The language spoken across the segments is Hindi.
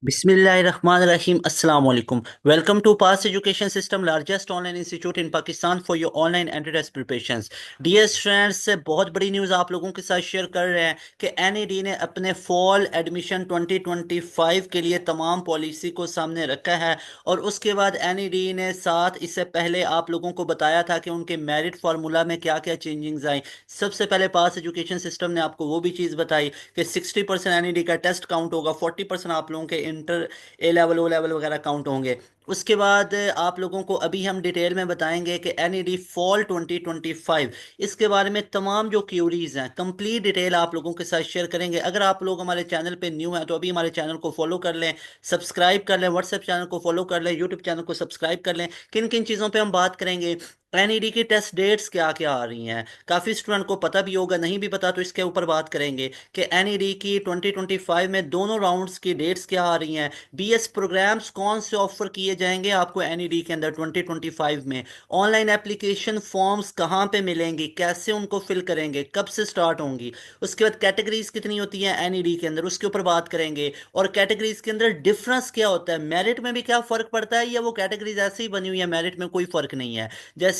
Bismillahirrahmanirrahim. Assalamu alaikum. Welcome to Pass Education System, largest online institute in Pakistan for your online entry test preparations. Dear students, से बहुत बड़ी न्यूज़ आप लोगों के साथ शेयर कर रहे हैं कि एनईडी ने अपने फॉल एडमिशन 2025 के लिए तमाम पॉलिसी को सामने रखा है। और उसके बाद एनईडी ने साथ इससे पहले आप लोगों को बताया था कि उनके मेरिट फार्मूला में क्या क्या चेंजिंग्स आई। सबसे पहले पास एजुकेशन सिस्टम ने आपको वो भी चीज़ बताई कि 60% एनईडी का टेस्ट काउंट होगा, 40% आप लोगों के इंटर ए लेवल ओ लेवल वगैरह काउंट होंगे। उसके बाद आप लोगों को अभी हम डिटेल में बताएंगे कि एनईडी फॉल 2025 इसके बारे में तमाम जो क्यूरीज हैं कंप्लीट डिटेल आप लोगों के साथ शेयर करेंगे। अगर आप लोग हमारे चैनल पे न्यू हैं तो अभी हमारे चैनल को फॉलो कर लें, सब्सक्राइब कर लें, व्हाट्सएप चैनल को फॉलो कर लें, यूट्यूब चैनल को सब्सक्राइब कर लें। किन किन चीज़ों पे हम बात करेंगे, एनईडी की टेस्ट डेट्स क्या क्या आ रही हैं, काफ़ी स्टूडेंट को पता भी होगा, नहीं भी पता तो इसके ऊपर बात करेंगे कि एनईडी की 2025 में दोनों राउंड्स की डेट्स क्या आ रही हैं, बीएस प्रोग्राम्स कौन से ऑफर किए जाएंगे आपको एनईडी के अंदर 2025 में, ऑनलाइन एप्लीकेशन फॉर्म्स कहाँ पे मिलेंगी, कैसे उनको फिल करेंगे, कब से स्टार्ट होंगी, उसके बाद कैटेगरीज कितनी होती हैं एनईडी के अंदर उसके ऊपर बात करेंगे, और कैटेगरीज के अंदर डिफरेंस क्या होता है, मेरिट में भी क्या फ़र्क पड़ता है या वो कैटेगरीज ऐसे ही बनी हुई है, मेरिट में कोई फ़र्क नहीं है। जैसे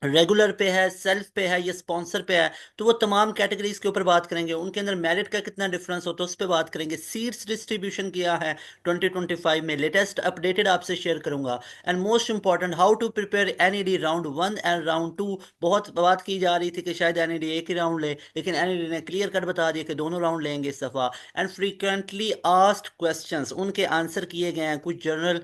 रेगुलर पे है, सेल्फ पे है, या स्पॉन्सर पे है, तो वो तमाम कैटेगरीज के ऊपर बात करेंगे, उनके अंदर मेरिट का कितना डिफरेंस होता है उस पर बात करेंगे। सीट्स डिस्ट्रीब्यूशन किया है 2025 में, लेटेस्ट अपडेटेड आपसे शेयर करूंगा। And most important, how to prepare NED round 1 and round 2। बहुत बात की जा रही थी कि शायद एनईडी एक ही राउंड ले, लेकिन एनईडी ने क्लियर कट बता दिया कि दोनों राउंड लेंगे इस दफ़ा। एंड फ्रीक्वेंटली आस्क्ड क्वेश्चंस, उनके आंसर किए गए हैं, कुछ जनरल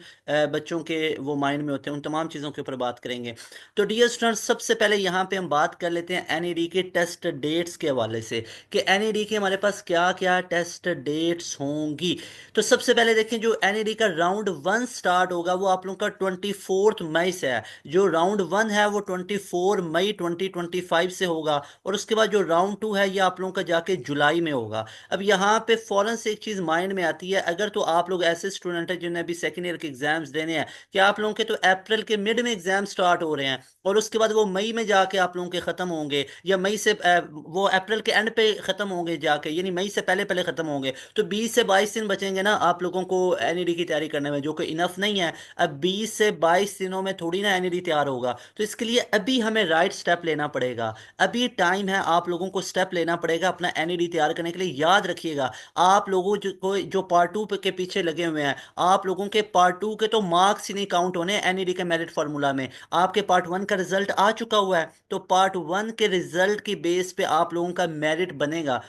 बच्चों के वो माइंड में होते हैं, उन तमाम चीज़ों के ऊपर बात करेंगे। तो डियर स्टूडेंट्स, सबसे पहले यहाँ पे हम बात कर लेते हैं एनईडी के टेस्ट डेट्स के हवाले से कि एनईडी के हमारे पास क्या क्या टेस्ट डेट्स होंगी। तो सबसे पहले देखें, जो एनईडी का राउंड 1 स्टार्ट होगा वो आप लोगों का 24 मई से है। जो राउंड 1 है वो 24 मई 2025 से होगा, और उसके बाद जो राउंड 2 है ये आप लोगों का जाके जुलाई में होगा। अब यहाँ पे फौरन से एक चीज़ माइंड में आती है, अगर तो आप लोग ऐसे स्टूडेंट हैं जिन्हें अभी सेकेंड ईयर के एग्जाम्स देने हैं, कि आप लोगों के तो अप्रैल के मिड में एग्जाम स्टार्ट हो रहे हैं और उसके बाद वो मई में जाके आप लोगों के ख़त्म होंगे, या मई से वो अप्रैल के एंड पे ख़त्म होंगे जाके, यानी मई से पहले पहले ख़त्म होंगे, तो 20 से 22 दिन बचेंगे ना आप लोगों को एनईडी की तैयारी करने में, जो कि इनफ नहीं है। अब 20 से 22 दिनों में थोड़ी ना एनईडी तैयार होगा, तो इसके लिए अभी हमें राइट स्टेप लेना पड़ेगा। अभी टाइम है, आप लोगों को स्टेप लेना पड़ेगा अपना एनईडी तैयार करने के लिए। याद रखिएगा, आप लोगों जो पार्ट टू के पीछे लगे हुए हैं, आप लोगों के पार्ट टू के तो मार्क्स ही नहीं काउंट होने एनईडी के मेरिट फार्मूला में। आपके पार्ट 1 का रिजल्ट आ चुका हुआ है, तो पार्ट 1 के रिजल्ट की बेस पे आप लोगों का मेरिट बनेगा।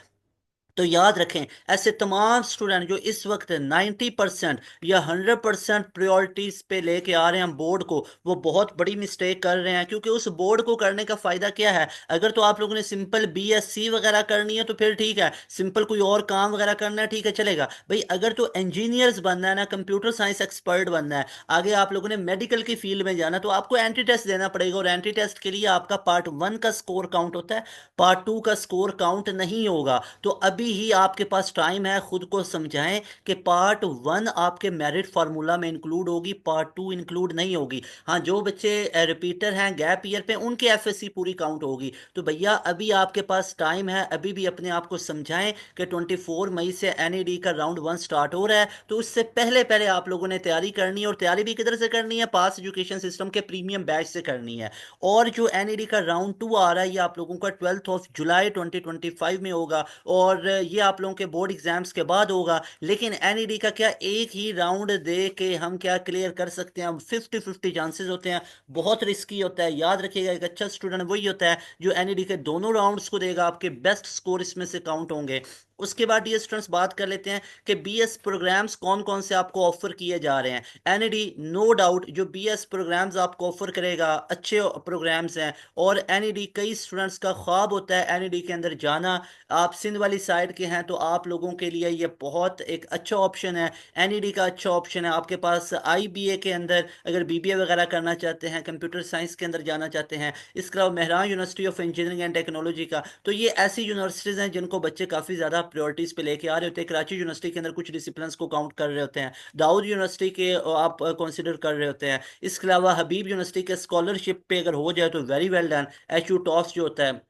तो याद रखें, ऐसे तमाम स्टूडेंट जो इस वक्त 90% या 100% प्रायोरिटीज पे लेके आ रहे हैं बोर्ड को, वो बहुत बड़ी मिस्टेक कर रहे हैं। क्योंकि उस बोर्ड को करने का फायदा क्या है, अगर तो आप लोगों ने सिंपल बीएससी वगैरह करनी है तो फिर ठीक है, सिंपल कोई और काम वगैरह करना है ठीक है चलेगा भाई। अगर तो इंजीनियर्स बनना है ना, कंप्यूटर साइंस एक्सपर्ट बनना है, आगे आप लोगों ने मेडिकल की फील्ड में जाना, तो आपको एंट्री टेस्ट देना पड़ेगा, और एंट्री टेस्ट के लिए आपका पार्ट 1 का स्कोर काउंट होता है, पार्ट 2 का स्कोर काउंट नहीं होगा। तो अभी ही आपके पास टाइम है, खुद को समझाएं कि पार्ट 1 आपके मेरिट फार्मूला में इंक्लूड होगी, पार्ट 2 इंक्लूड नहीं होगी। हाँ, जो बच्चे रिपीटर हैं गैप ईयर पे, उनकी एफएससी पूरी काउंट होगी। तो भैया अभी आपके पास टाइम है, अभी भी अपने आप को समझाएं कि 24 मई से एनईडी का राउंड 1 स्टार्ट हो रहा है, तो उससे पहले पहले आप लोगों ने तैयारी करनी है। और तैयारी भी किधर से करनी है, पास एजुकेशन सिस्टम के प्रीमियम बैच से करनी है। और जो एनईडी का राउंड 2 आ रहा है ये आप लोगों का 12 जुलाई 2025 में होगा, और ये आप लोगों के बोर्ड एग्जाम्स के बाद होगा। लेकिन एनईडी का क्या एक ही राउंड दे के हम क्या क्लियर कर सकते हैं, 50-50 चांसेस होते हैं, बहुत रिस्की होता है। याद रखिएगा, एक अच्छा स्टूडेंट वही होता है जो एनईडी के दोनों राउंड्स को देगा, आपके बेस्ट स्कोर इसमें से काउंट होंगे। उसके बाद ये स्टूडेंट्स बात कर लेते हैं कि बीएस प्रोग्राम्स कौन कौन से आपको ऑफर किए जा रहे हैं। एनईडी नो डाउट जो बीएस प्रोग्राम्स आपको ऑफर करेगा अच्छे प्रोग्राम्स हैं, और एनईडी कई स्टूडेंट्स का ख्वाब होता है एनईडी के अंदर जाना। आप सिंध वाली साइड के हैं तो आप लोगों के लिए ये बहुत एक अच्छा ऑप्शन है, एनईडी का अच्छा ऑप्शन है। आपके पास आईबीए के अंदर अगर बीबीए वगैरह करना चाहते हैं, कंप्यूटर साइंस के अंदर जाना चाहते हैं, इसके अलावा Mehran university of engineering and technology का, तो ये ऐसी यूनिवर्सिटीज़ हैं जिनको बच्चे काफ़ी ज़्यादा प्रायोरिटीज़ पे लेके आ रहे होते हैं। कराची यूनिवर्सिटी के अंदर कुछ डिसिप्लिन को काउंट कर रहे होते हैं, दाऊद यूनिवर्सिटी के आप कंसिडर कर रहे होते हैं। इसके अलावा हबीब यूनिवर्सिटी के स्कॉलरशिप पे अगर हो जाए तो very well done. H U toss जो होता है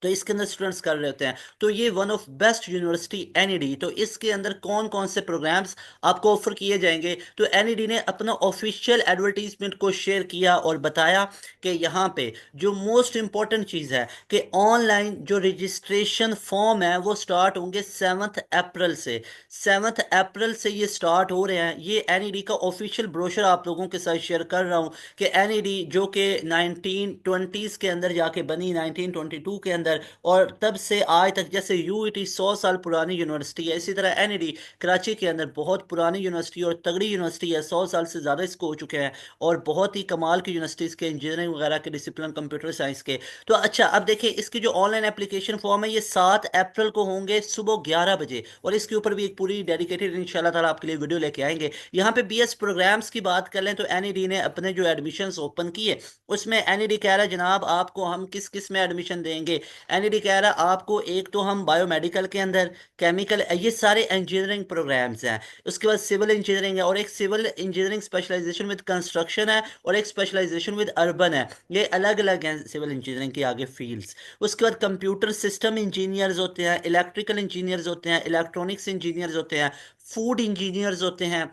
तो इसके अंदर स्टूडेंट्स कर रहे होते हैं। तो ये one of best university NED. तो इसके अंदर कौन कौन से प्रोग्राम्स आपको ऑफर किए जाएंगे, तो एनईडी ने अपना ऑफिशियल एडवर्टीजमेंट को शेयर किया और बताया कि यहाँ पे जो मोस्ट इंपॉर्टेंट चीज़ है कि ऑनलाइन जो रजिस्ट्रेशन फॉर्म है वो स्टार्ट होंगे 7 अप्रैल से। 7 अप्रैल से ये स्टार्ट हो रहे हैं। ये एनईडी का ऑफिशियल ब्रोशर आप लोगों के साथ शेयर कर रहा हूँ कि एनईडी जो कि 1920s के अंदर जाके बनी, 1922 के अंदर, और तब से आज तक, जैसे यूईटी 100 साल पुरानी यूनिवर्सिटी है, इसी तरह एनईडी कराची के अंदर बहुत पुरानी यूनिवर्सिटी और तगड़ी यूनिवर्सिटी है। 100 साल से ज़्यादा इसको हो चुके हैं और बहुत ही कमाल की यूनिवर्सिटीज़ के इंजीनियरिंग वगैरह के डिसिप्लिन, कंप्यूटर साइंस के। तो अच्छा, अब देखिए इसकी जो ऑनलाइन एप्लीकेशन फॉर्म है ये 7 अप्रैल को होंगे सुबह 11 बजे, और इसके ऊपर भी एक पूरी डेडिकेटेड इंशाल्लाह ताला आपके लिए वीडियो लेके आएंगे। यहाँ पे बीएस प्रोग्राम्स की बात कर लें तो एनईडी ने अपने जो एडमिशन्स ओपन किए उसमें एनईडी कह रहा है जनाब आपको हम किस किस में एडमिशन देंगे। एनईडी कह रहा है आपको एक तो हम बायोमेडिकल के अंदर, केमिकल, ये सारे इंजीनियरिंग प्रोग्राम्स हैं। उसके बाद सिविल इंजीनियरिंग है, और एक civil engineering specialization with construction है, और एक स्पेशलाइजेशन विद अर्बन है। ये अलग अलग हैं सिविल इंजीनियरिंग के आगे फील्ड्स। उसके बाद कंप्यूटर सिस्टम इंजीनियर्स होते हैं, इलेक्ट्रिकल इंजीनियर्स होते हैं, इलेक्ट्रॉनिक्स इंजीनियर्स होते हैं, फूड इंजीनियर्स होते हैं।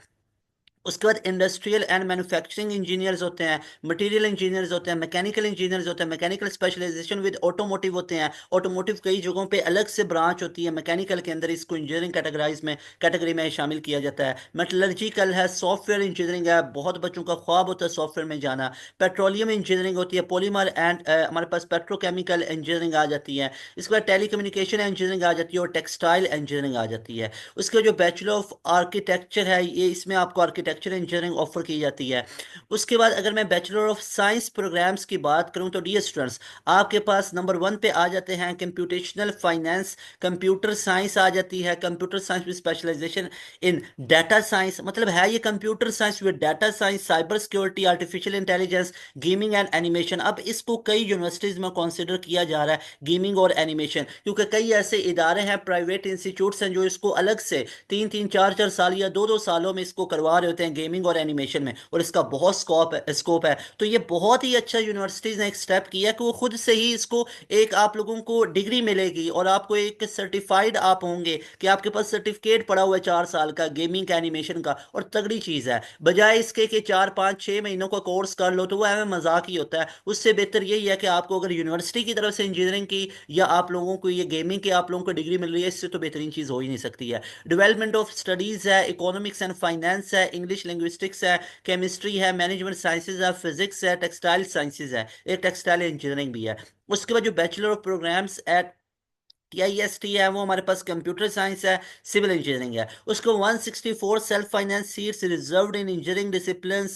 उसके बाद इंडस्ट्रियल एंड मैन्युफैक्चरिंग इंजीनियर्स होते हैं, मटेरियल इंजीनियर्स होते हैं, मैकेनिकल इंजीनियर्स होते हैं, मैकेनिकल स्पेशलाइजेशन विद ऑटोमोटिव होते हैं। ऑटोमोटिव कई जगहों पे अलग से ब्रांच होती है, मैकेनिकल के अंदर इसको इंजीनियरिंग कैटेगरी में शामिल किया जाता है। मेटलर्जिकल है, सॉफ्टवेयर इंजीनियरिंग है, बहुत बच्चों का ख्वाब होता है सॉफ्टवेयर में जाना। पेट्रोलियम इंजीनियरिंग होती है, पॉलीमर एंड हमारे पास पेट्रोकेमिकल इंजीनियरिंग आ जाती है। इसके बाद टेलीकम्युनिकेशन इंजीनियरिंग आ जाती है, और टेक्सटाइल इंजीनियरिंग आ जाती है। उसका जो बैचलर ऑफ आर्किटेक्चर है, ये इसमें आपको आर्किटेक्चर इंजीनियरिंग ऑफर की जाती है। उसके बाद अगर मैं बैचलर ऑफ साइंस प्रोग्राम्स की बात करूं तो डियर स्टूडेंट्स, आपके पास नंबर 1 पे आ जाते हैं कंप्यूटेशनल फाइनेंस, कंप्यूटर साइंस आ जाती है, computer science with specialization in data science, मतलब है ये computer science with data science, cyber security, artificial intelligence, gaming and animation. अब इसको कई यूनिवर्सिटीज में कंसिडर किया जा रहा है गेमिंग और एनिमेशन, क्योंकि कई ऐसे इदारे हैं, प्राइवेट इंस्टीट्यूट्स हैं जो इसको अलग से 3-3 4-4 साल या 2-2 सालों में इसको करवा रहे होते हैं गेमिंग और एनिमेशन में, और इसका बहुत स्कोप है। तो ये बहुत ही अच्छा यूनिवर्सिटीज ने एक स्टेप किया कि वो खुद से ही इसको, एक आप लोगों को डिग्री मिलेगी और आपको एक सर्टिफाइड आप होंगे कि आपके पास सर्टिफिकेट पड़ा हुआ है 4 साल का गेमिंग का, एनिमेशन का, और तगड़ी चीज़ है। बजाय इसके कि 4-5-6 महीनों का कोर्स कर लो तो वो हमें मजाक ही होता है। उससे बेहतर यही है कि आपको अगर यूनिवर्सिटी की तरफ से इंजीनियरिंग की या आप लोगों को ये गेमिंग की आप लोगों को डिग्री मिल रही है, इससे तो बेहतरीन चीज़ हो ही नहीं सकती है। डेवलपमेंट ऑफ स्टडीज़ है, इकोनॉमिक्स एंड फाइनेंस है, इंग्लिश लिंग्विस्टिक्स है, केमिस्ट्री है, मैनेजमेंट साइंसेज है, फिजिक्स है, टेक्सटाइल साइंसेज है, एक टेक्सटाइल इंजीनियरिंग भी है। उसके बाद जो बैचलर ऑफ प्रोग्राम्स एट टीआईएसटी है वो हमारे पास कंप्यूटर साइंस है, सिविल इंजीनियरिंग है। उसको 164 सेल्फ फाइनेंस सीट्स रिजर्व्ड इन engineering discipline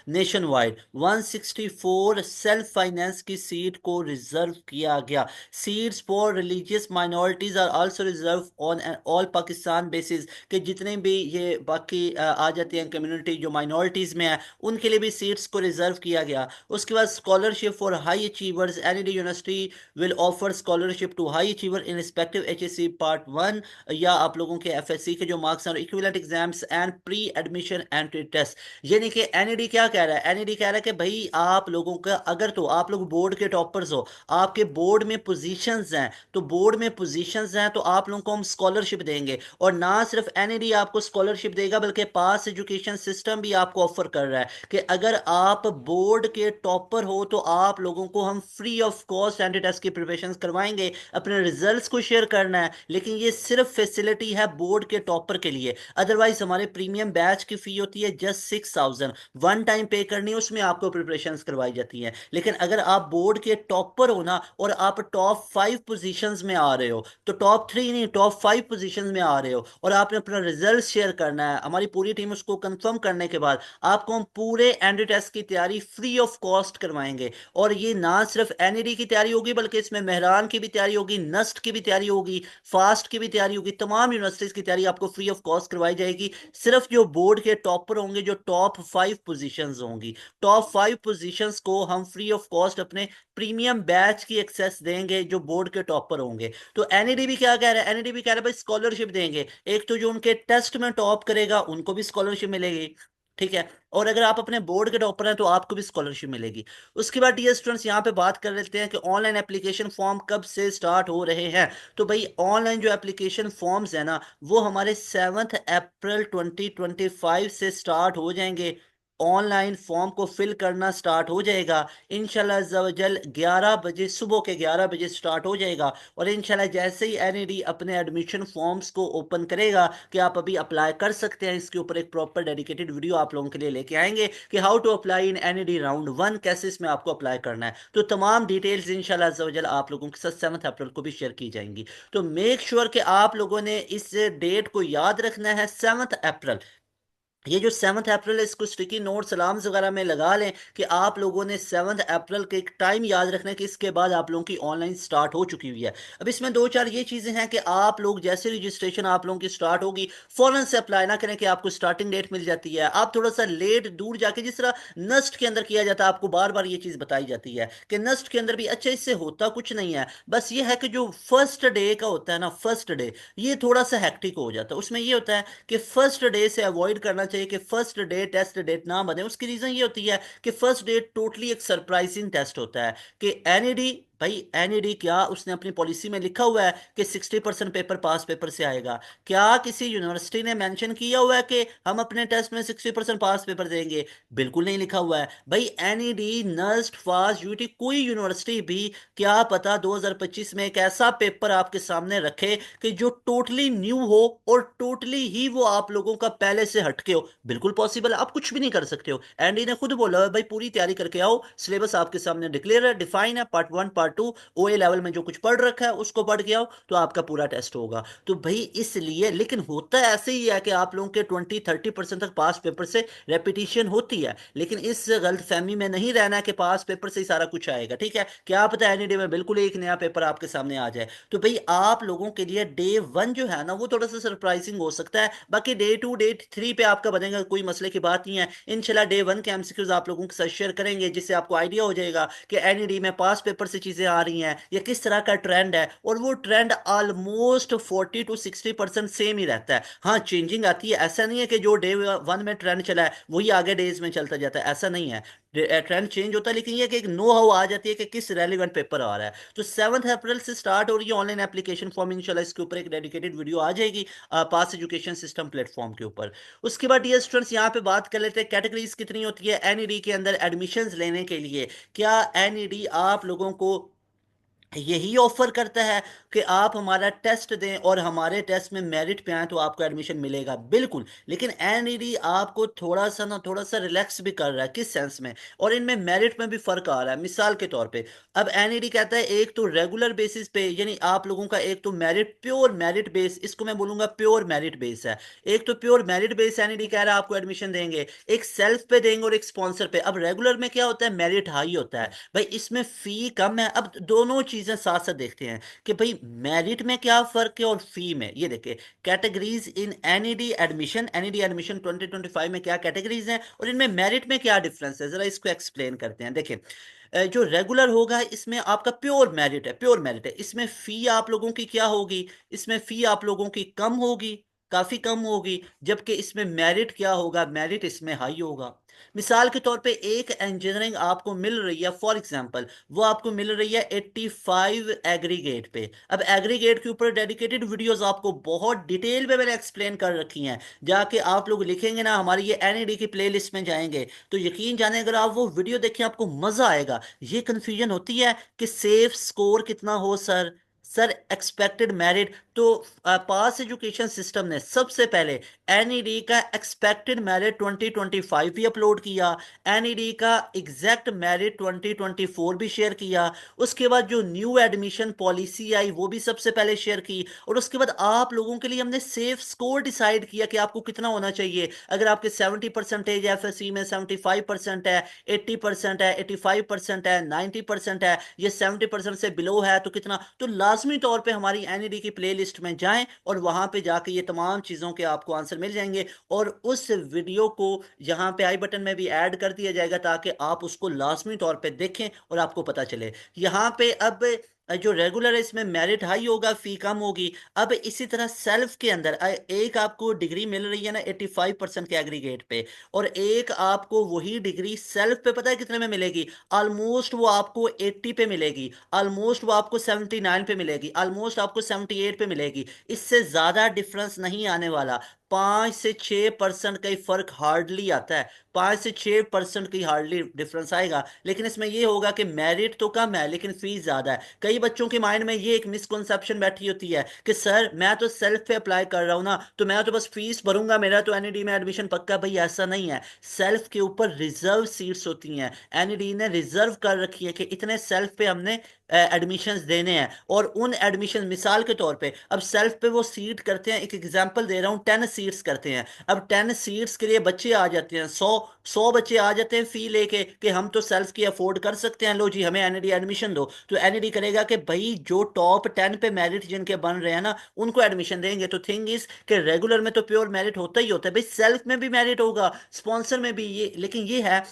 nation wide, 164 self finance की सीट को रिजर्व किया गया। Seats for religious minorities are also reserve on an all Pakistan basis, कि जितने भी ये बाकी आ जाती हैं कम्युनिटी जो माइनॉरिटीज में है उनके लिए भी सीट्स को रिजर्व किया गया। उसके बाद scholarship for high achievers, NED university will offer scholarship to high achiever in respective HSC part 1, या आप लोगों के एफएससी के जो मार्क्स हैं, equivalent exams and pre admission entry test. यानी कि एनईडी क्या कह रहा है, एनईडी कह रहा है कि भाई आप लोगों का अगर, तो आप लोग बोर्ड के टॉपर्स हो, आपके बोर्ड में पोजीशंस हैं, तो बोर्ड में पोजीशंस हैं तो आप लोगों को हम स्कॉलरशिप देंगे। और ना सिर्फ एनईडी आपको स्कॉलरशिप देगा बल्कि पास एजुकेशन सिस्टम भी आपको ऑफर कर रहा है कि अगर आप बोर्ड के टॉपर हो तो आप लोगों को हम free of cost entry test की प्रिपरेशन करवाएंगे। अपने रिजल्ट्स को शेयर करना है, लेकिन ये सिर्फ फैसिलिटी है बोर्ड के टॉपर के लिए। अदरवाइज हमारे प्रीमियम बैच की फी होती है जस्ट 6,000, वन टाइम पे करनी है, उसमें आपको प्रिपरेशन करवाई जाती हैं। लेकिन अगर आप बोर्ड के टॉपर हो ना और आप टॉप 5 पोजीशंस में आ रहे हो, तो टॉप 3 नहीं, टॉप 5 पोजीशंस में आ रहे हो, और आपने अपना रिजल्ट शेयर करना है, हमारी पूरी टीम उसको कंफर्म करने के बाद आपको हम पूरे एंट्री टेस्ट की तैयारी फ्री ऑफ कॉस्ट करवाएंगे। और ये ना सिर्फ एनईडी की तैयारी होगी बल्कि इसमें मेहरान की भी तैयारी होगी, नस्ट की भी तैयारी होगी, फास्ट की भी तैयारी होगी, तमाम यूनिवर्सिटीज की तैयारी आपको फ्री ऑफ कॉस्ट करवाई जाएगी। सिर्फ जो बोर्ड के टॉपर होंगे, जो टॉप 5 पोजीशंस होंगी, टॉप 5 पोजीशंस को हम फ्री ऑफ कॉस्ट अपने प्रीमियम बैच की एक्सेस देंगे जो बोर्ड के टॉपर होंगे। तो एनईडी भी क्या कह रहा है, एनईडी भी कह रहा है भाई स्कॉलरशिप देंगे। एक तो जो उनके टेस्ट में टॉप करेगा उनको भी स्कॉलरशिप मिलेगी, ठीक है। और अगर आप अपने बोर्ड के टॉपर हैं तो आपको भी स्कॉलरशिप मिलेगी। उसके बाद डियर स्टूडेंट्स यहाँ पे बात कर लेते हैं कि ऑनलाइन एप्लीकेशन फॉर्म कब से स्टार्ट हो रहे हैं। तो भाई ऑनलाइन जो एप्लीकेशन फॉर्म्स है ना वो हमारे 7 अप्रैल 2025 से स्टार्ट हो जाएंगे। ऑनलाइन फॉर्म को फिल करना स्टार्ट हो जाएगा इंशाल्लाह अज़्ज़ा-वजल 11 बजे, सुबह के 11 बजे स्टार्ट हो जाएगा। और इंशाल्लाह जैसे ही एनईडी अपने एडमिशन फॉर्म्स को ओपन करेगा कि आप अभी अप्लाई कर सकते हैं, इसके ऊपर एक प्रॉपर डेडिकेटेड वीडियो आप लोगों के लिए लेके आएंगे कि how to apply in NED round 1, कैसे इसमें आपको अप्लाई करना है। तो तमाम डिटेल्स इंशाल्लाह अज़्ज़ा वजल आप लोगों के साथ 7 अप्रैल को भी शेयर की जाएंगी। तो मेक श्योर कि आप लोगों ने इस डेट को याद रखना है, 7 अप्रैल। ये जो 7 अप्रैल है इसको स्टिकी नोट सलाम्स वगैरह में लगा लें कि आप लोगों ने 7 अप्रैल के एक टाइम याद रखना है कि इसके बाद आप लोगों की ऑनलाइन स्टार्ट हो चुकी हुई है। अब इसमें दो चार ये चीज़ें हैं कि आप लोग जैसे रजिस्ट्रेशन आप लोगों की स्टार्ट होगी फ़ौरन से अप्लाई ना करें कि आपको स्टार्टिंग डेट मिल जाती है। आप थोड़ा सा लेट दूर जाके, जिस तरह नस्ट के अंदर किया जाता है, आपको बार बार ये चीज़ बताई जाती है कि नस्ट के अंदर भी अच्छा इससे होता कुछ नहीं है, बस ये है कि जो फर्स्ट डे का होता है ना, फर्स्ट डे ये थोड़ा सा हेक्टिक हो जाता है। उसमें ये होता है कि फर्स्ट डे से अवॉइड करना चाहिए कि फर्स्ट डे टेस्ट डेट ना बने। उसकी रीजन ये होती है कि फर्स्ट डे टोटली एक सरप्राइजिंग टेस्ट होता है कि एनईडी, भाई एनईडी क्या उसने अपनी पॉलिसी में लिखा हुआ है कि 60% पेपर पास पेपर से आएगा? क्या किसी यूनिवर्सिटी ने मेंशन किया हुआ है कि हम अपने टेस्ट में 60% पास पेपर देंगे? बिल्कुल नहीं लिखा हुआ है भाई। एनईडी, नस्ट, फास्ट, यूटी, कोई यूनिवर्सिटी भी क्या पता 2025 में एक ऐसा पेपर आपके सामने रखे कि जो टोटली न्यू हो और टोटली ही वो आप लोगों का पहले से हटके हो। बिल्कुल पॉसिबल है, आप कुछ भी नहीं कर सकते हो। एंडी ने खुद बोला है भाई पूरी तैयारी करके आओ, सिलेबस आपके सामने डिक्लेयर है, डिफाइन है, पार्ट 1 पार्ट 2 ओए लेवल में जो कुछ पढ़ रखा है उसको पढ़ के आओ तो आपका पूरा टेस्ट होगा। तो भाई इसलिए, लेकिन होता ऐसे ही है कि आप लोगों के 20-30% तक पास पेपर से रेपिटेशन होती है, लेकिन इस गलत फहमी में नहीं रहना है कि पास पेपर से ही सारा कुछ आएगा। ठीक है, क्या पता एनी डे में बिल्कुल एक नया पेपर आपके सामने आ जाए। तो भाई आप लोगों के लिए डे 1 जो है ना वो थोड़ा सा सरप्राइजिंग हो सकता है, बाकी डे 2 डे 3 पे आपका बनेगा, कोई मसले की बात नहीं है। इंशाल्लाह डे 1 के एमसीक्यूज आप लोगों के साथ शेयर करेंगे जिससे आपको आइडिया हो जाएगा कि एनईडी में पास पेपर से चीजें आ रही हैं या किस तरह का ट्रेंड है। और वो ट्रेंड ऑलमोस्ट 40-60% सेम ही रहता है। हाँ, चेंजिंग आती है, ऐसा नहीं है कि जो डे 1 में ट्रेंड चला है वही आगे डेज में चलता जाता है, ऐसा नहीं है। ट्रेंड चेंज होता है, लेकिन ये कि एक नो हाउ आ जाती है कि किस रेलिवेंट पेपर आ रहा है। तो 7 अप्रैल से स्टार्ट हो रही है ऑनलाइन एप्लीकेशन फॉर्म, इंशाल्लाह इसके ऊपर एक डेडिकेटेड वीडियो आ जाएगी पास एजुकेशन सिस्टम प्लेटफॉर्म के ऊपर। उसके बाद डियर स्टूडेंट्स यहाँ पे बात कर लेते हैं कैटेगरीज कितनी होती है एनईडी के अंदर एडमिशन्स लेने के लिए। क्या एनईडी आप लोगों को यही ऑफर करता है कि आप हमारा टेस्ट दें और हमारे टेस्ट में मेरिट पे आए तो आपको एडमिशन मिलेगा? बिल्कुल। लेकिन एनईडी आपको थोड़ा सा रिलैक्स भी कर रहा है, किस सेंस में, और इनमें मेरिट में भी फर्क आ रहा है। मिसाल के तौर पे अब एनईडी कहता है एक तो रेगुलर बेसिस पे, यानी आप लोगों का एक तो मेरिट, प्योर मेरिट बेस, इसको मैं बोलूंगा प्योर मेरिट बेस है। एक तो प्योर मेरिट बेस एनईडी कह रहा है आपको एडमिशन देंगे, एक सेल्फ पे देंगे और एक स्पॉन्सर पे। अब रेगुलर में क्या होता है, मेरिट हाई होता है भाई, इसमें फी कम है। अब दोनों चीजें साथ साथ देखते हैं कि भाई मेरिट में क्या फर्क है और फी में। ये देखिए कैटेगरीज इन एनईडी एडमिशन, एनईडी एडमिशन 2025 में क्या कैटेगरीज हैं और इनमें मेरिट में क्या डिफरेंस है, जरा इसको एक्सप्लेन करते हैं। देखिए जो रेगुलर होगा इसमें आपका प्योर मेरिट है, प्योर मेरिट है, इसमें फी आप लोगों की क्या होगी, इसमें फी आप लोगों की कम होगी, काफी कम होगी। जबकि इसमें मेरिट क्या होगा, मेरिट इसमें हाई होगा। मिसाल के तौर पे एक इंजीनियरिंग आपको मिल रही है, फॉर एग्जांपल वो आपको मिल रही है 85 एग्रीगेट पे। अब एग्रीगेट के ऊपर डेडिकेटेड वीडियोस आपको बहुत डिटेल में मैंने एक्सप्लेन कर रखी हैं, जाके आप लोग लिखेंगे ना हमारी ये एनईडी की प्लेलिस्ट में जाएंगे तो यकीन जाने अगर आप वो वीडियो देखें आपको मजा आएगा। ये कंफ्यूजन होती है कि सेफ स्कोर कितना हो सर, सर एक्सपेक्टेड मेरिट। तो पास एजुकेशन सिस्टम ने सबसे पहले एनईडी का एक्सपेक्टेड मेरिट 2025 भी अपलोड किया, एनईडी का एग्जैक्ट मेरिट 2024 भी शेयर किया। उसके बाद जो न्यू एडमिशन पॉलिसी आई वो भी सबसे पहले शेयर की। और उसके बाद आप लोगों के लिए हमने सेफ स्कोर डिसाइड किया कि आपको कितना होना चाहिए। अगर आपके 70% एफएससी में, 75% है, 80% है, 85% है, 90% है, ये 70% से बिलो है तो कितना। तो लाजमी तौर पे हमारी एनईडी की प्लेलिस्ट में जाएं और वहां पे जाके ये तमाम चीज़ों के आपको आंसर मिल जाएंगे। और उस वीडियो को यहाँ पे आई बटन में भी ऐड कर दिया जाएगा ताकि आप उसको लाजमी तौर पे देखें और आपको पता चले। यहाँ पे अब जो रेगुलर है इसमें मेरिट हाई होगा, फी कम होगी। अब इसी तरह सेल्फ के अंदर एक आपको डिग्री मिल रही है ना 85% के एग्रीगेट पे, और एक आपको वही डिग्री सेल्फ पे पता है कितने में मिलेगी? ऑलमोस्ट वो आपको 80 पे मिलेगी, ऑलमोस्ट वो आपको 79 पे मिलेगी, ऑलमोस्ट आपको 78 पे मिलेगी। इससे ज्यादा डिफरेंस नहीं आने वाला। 5 से 6% का ही फर्क हार्डली आता है, 5 से 6% की हार्डली डिफरेंस आएगा। लेकिन इसमें ये होगा कि मेरिट तो कम है लेकिन फीस ज्यादा है। कई बच्चों के माइंड में ये एक मिसकंसेप्शन बैठी होती है कि सर मैं तो सेल्फ पे अप्लाई कर रहा हूं ना, तो मैं तो बस फीस भरूंगा, मेरा तो एनईडी में एडमिशन पक्का। भाई ऐसा नहीं है। सेल्फ के ऊपर रिजर्व सीट्स होती हैं, एनईडी ने रिजर्व कर रखी है कि इतने सेल्फ पे हमने एडमिशन्स देने हैं। और उन एडमिशन मिसाल के तौर पे अब सेल्फ पे वो सीट करते हैं, एक एग्जांपल दे रहा हूँ, 10 सीट्स करते हैं। अब 10 सीट्स के लिए बच्चे आ जाते हैं, 100 बच्चे आ जाते हैं फी लेके कि हम तो सेल्फ की अफोर्ड कर सकते हैं, लो जी हमें एनईडी एडमिशन दो। तो एनईडी करेगा कि भाई जो टॉप 10 पे मेरिट जिनके बन रहे हैं ना उनको एडमिशन देंगे। तो थिंग इज कि रेगुलर में तो प्योर मेरिट होता ही होता है, भाई सेल्फ में भी मेरिट होगा, स्पॉन्सर में भी। ये लेकिन ये है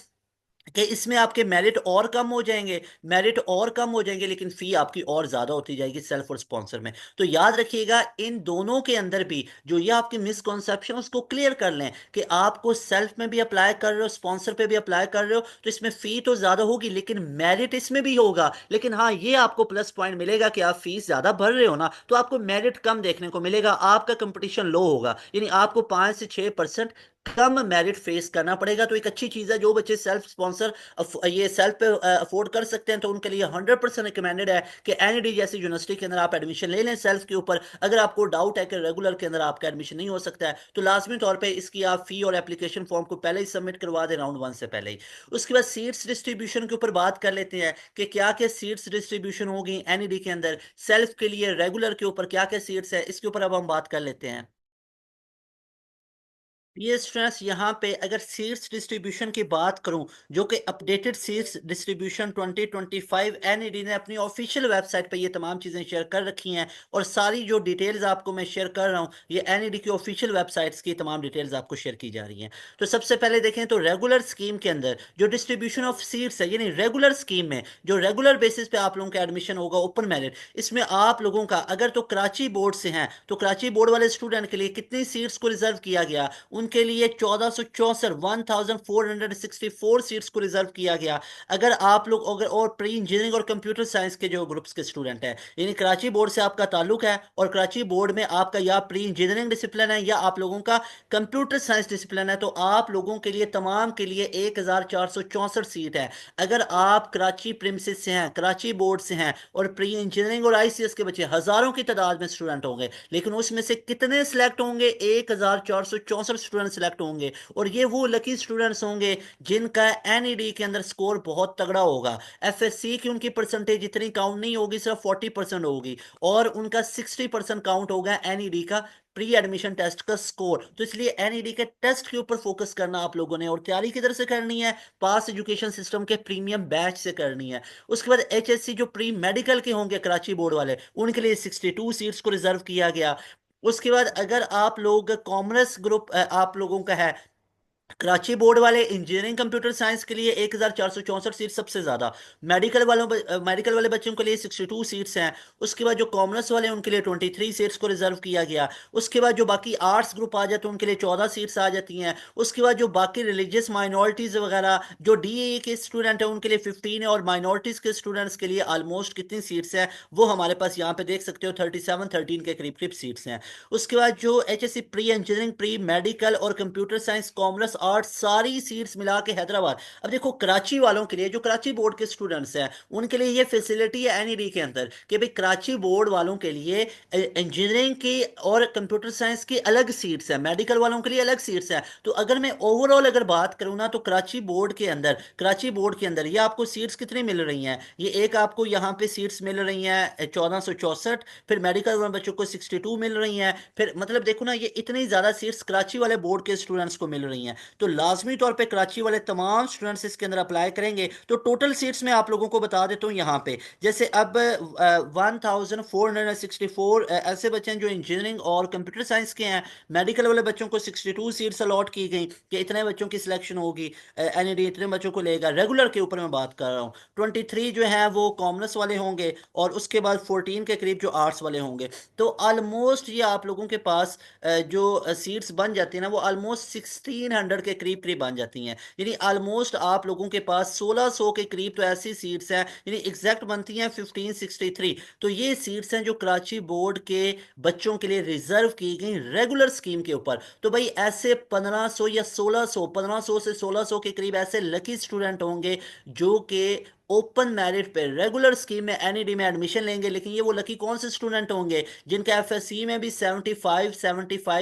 कि इसमें आपके मेरिट और कम हो जाएंगे, मेरिट और कम हो जाएंगे, लेकिन फी आपकी और ज्यादा होती जाएगी सेल्फ और स्पॉन्सर में। तो याद रखिएगा इन दोनों के अंदर भी जो ये आपकी मिसकॉन्सेप्शन उसको क्लियर कर लें कि आपको सेल्फ में भी अप्लाई कर रहे हो, स्पॉन्सर पे भी अप्लाई कर रहे हो, तो इसमें फी तो ज्यादा होगी लेकिन मेरिट इसमें भी होगा। लेकिन हाँ ये आपको प्लस पॉइंट मिलेगा कि आप फीस ज्यादा भर रहे हो ना, तो आपको मेरिट कम देखने को मिलेगा, आपका कंपटीशन लो होगा, यानी आपको 5 से 6% कम मेरिट फेस करना पड़ेगा। तो एक अच्छी चीज है, जो बच्चे सेल्फ स्पॉन्सर ये सेल्फ पे अफोर्ड कर सकते हैं तो उनके लिए 100% रिकमेंडेड है कि एनईडी जैसी यूनिवर्सिटी के अंदर आप एडमिशन ले लें सेल्फ के ऊपर। अगर आपको डाउट है कि रेगुलर के अंदर आपका एडमिशन नहीं हो सकता है तो लाजमी तौर पे इसकी आप फी और एप्लीकेशन फॉर्म को पहले ही सबमिट करवा दें, राउंड 1 से पहले ही। उसके बाद सीट्स डिस्ट्रीब्यूशन के ऊपर बात कर लेते हैं कि क्या क्या सीट्स डिस्ट्रीब्यूशन होगी एनईडी के अंदर, सेल्फ के लिए रेगुलर के ऊपर क्या क्या सीट्स है, इसके ऊपर अब हम बात कर लेते हैं। ये स्ट्रेस यहाँ पे अगर सीट्स डिस्ट्रीब्यूशन की बात करूं, जो कि अपडेटेड सीट्स डिस्ट्रीब्यूशन 2025 एनईडी ने अपनी ऑफिशियल वेबसाइट पे ये तमाम चीज़ें शेयर कर रखी हैं, और सारी जो डिटेल्स आपको मैं शेयर कर रहा हूँ ये एनईडी की ऑफिशियल वेबसाइट्स की तमाम डिटेल्स आपको शेयर की जा रही हैं। तो सबसे पहले देखें तो रेगुलर स्कीम के अंदर जो डिस्ट्रीब्यूशन ऑफ सीट्स है, यानी रेगुलर स्कीम में जो रेगुलर बेसिस पे आप लोगों का एडमिशन होगा ओपन मेरिट, इसमें आप लोगों का अगर तो कराची बोर्ड से हैं तो कराची बोर्ड वाले स्टूडेंट के लिए कितनी सीट्स को रिजर्व किया गया? उनके लिए 1464 1464 सीट्स को रिजर्व किया गया। अगर आप लोग अगर और प्री इंजीनियरिंग और कंप्यूटर साइंस के जो ग्रुप्स के स्टूडेंट हैं, यानी कराची बोर्ड से आपका ताल्लुक है और कराची बोर्ड में आपका या प्री इंजीनियरिंग डिसिप्लिन है या आप लोगों का कंप्यूटर साइंस डिसिप्लिन है, तो आप लोगों के लिए तमाम के लिए 1464 सीट है। अगर आप कराची प्रिमिसेस से हैं, कराची बोर्ड से हैं और प्री इंजीनियरिंग और आईसीएस के बच्चे हजारों की तादाद में स्टूडेंट होंगे, लेकिन उसमें से कितने सिलेक्ट होंगे? 1464 स्टूडेंट सिलेक्ट होंगे। और ये वो लकी स्टूडेंट्स होंगे जिनका एनईडी के अंदर स्कोर बहुत तगड़ा होगा। एफएससी की उनकी परसेंटेज इतनी काउंट नहीं होगी, सिर्फ 40% होगी, और उनका 60% काउंट होगा एनईडी का प्री एडमिशन टेस्ट का स्कोर। तो इसलिए एनईडी के टेस्ट के ऊपर फोकस करना आप लोगों ने, और तैयारी किधर से करनी है? पास एजुकेशन सिस्टम के प्रीमियम बैच से करनी है। उसके बाद एचएससी जो प्री मेडिकल के होंगे कराची बोर्ड वाले, उनके लिए 62 सीट्स को रिजर्व किया गया। उसके बाद अगर आप लोग कॉमर्स ग्रुप आप लोगों का है, कराची बोर्ड वाले इंजीनियरिंग कंप्यूटर साइंस के लिए 1464 सीट सबसे ज्यादा। मेडिकल वाले बच्चों के लिए 62 सीट्स हैं। उसके बाद जो कॉमर्स वाले हैं उनके लिए 23 सीट्स को रिजर्व किया गया। उसके बाद जो बाकी आर्ट्स ग्रुप आ जाते हैं उनके लिए 14 सीट्स आ जाती हैं। उसके बाद जो बाकी रिलीजियस माइनॉरिटीज वगैरह जो डीए के स्टूडेंट हैं उनके लिए 15 है, और माइनॉरिटीज के स्टूडेंट्स के लिए ऑलमोस्ट कितनी सीट्स हैं वो हमारे पास यहाँ पे देख सकते हो, 37 13 के करीब करीब सीट्स हैं। उसके बाद जो HSC pre engineering pre medical और कंप्यूटर साइंस कॉमर्स आर्ट्स सारी सीट्स मिला के हैदराबाद। अब देखो कराची वालों के लिए, जो कराची बोर्ड के स्टूडेंट्स हैं उनके लिए ये फैसिलिटी है एनईडी के अंदर कि भाई कराची बोर्ड वालों के लिए इंजीनियरिंग की और कंप्यूटर साइंस की अलग सीट्स है, मेडिकल वालों के लिए अलग सीट्स है। तो अगर मैं ओवरऑल अगर बात करूँ ना तो कराची बोर्ड के अंदर ये आपको सीट्स कितनी मिल रही हैं? ये एक आपको यहाँ पे सीट्स मिल रही हैं 1464, फिर मेडिकल वाले बच्चों को 62 मिल रही हैं, फिर मतलब देखो ना ये इतनी ज्यादा सीट्स कराची वाले बोर्ड के स्टूडेंट्स को मिल रही हैं। तो लाजमी तौर पे कराची वाले तमाम स्टूडेंट्स इसके अंदर अप्लाई करेंगे। तो टोटल सीट्स मैं आप लोगों को बता देता हूँ यहाँ पे। जैसे अब 1464 ऐसे बच्चे हैं जो इंजीनियरिंग और कंप्यूटर साइंस के हैं। मेडिकल वाले बच्चों को 62 सीट्स अलॉट की गई कि इतने बच्चों की सिलेक्शन होगी, एनईडी इतने बच्चों को लेगा। रेगुलर के ऊपर मैं बात कर रहा हूँ। 23 जो है वो कॉमर्स वाले होंगे और उसके बाद 14 के करीब जो आर्ट्स वाले होंगे। तो ऑलमोस्ट ये आप लोगों के पास जो सीट्स बन जाती है ना वो ऑलमोस्ट 1600 के करीब करीब बन जाती हैं। यानी ऑलमोस्ट आप लोगों के पास 1600 के करीब तो ऐसी सीट्स हैं, यानी एग्जैक्ट बनती हैं 1563। तो ये सीट्स हैं जो कराची बोर्ड के बच्चों के लिए रिजर्व की गई रेगुलर स्कीम के ऊपर। तो भाई ऐसे 1500 या 1600, 1500 से 1600 के करीब ऐसे लकी स्टूडेंट होंगे जो कि ओपन मेरिट पे रेगुलर स्कीम में एनईडी में एडमिशन लेंगे। लेकिन ये वो लकी कौन से स्टूडेंट होंगे जिनका एफएससी में भी 75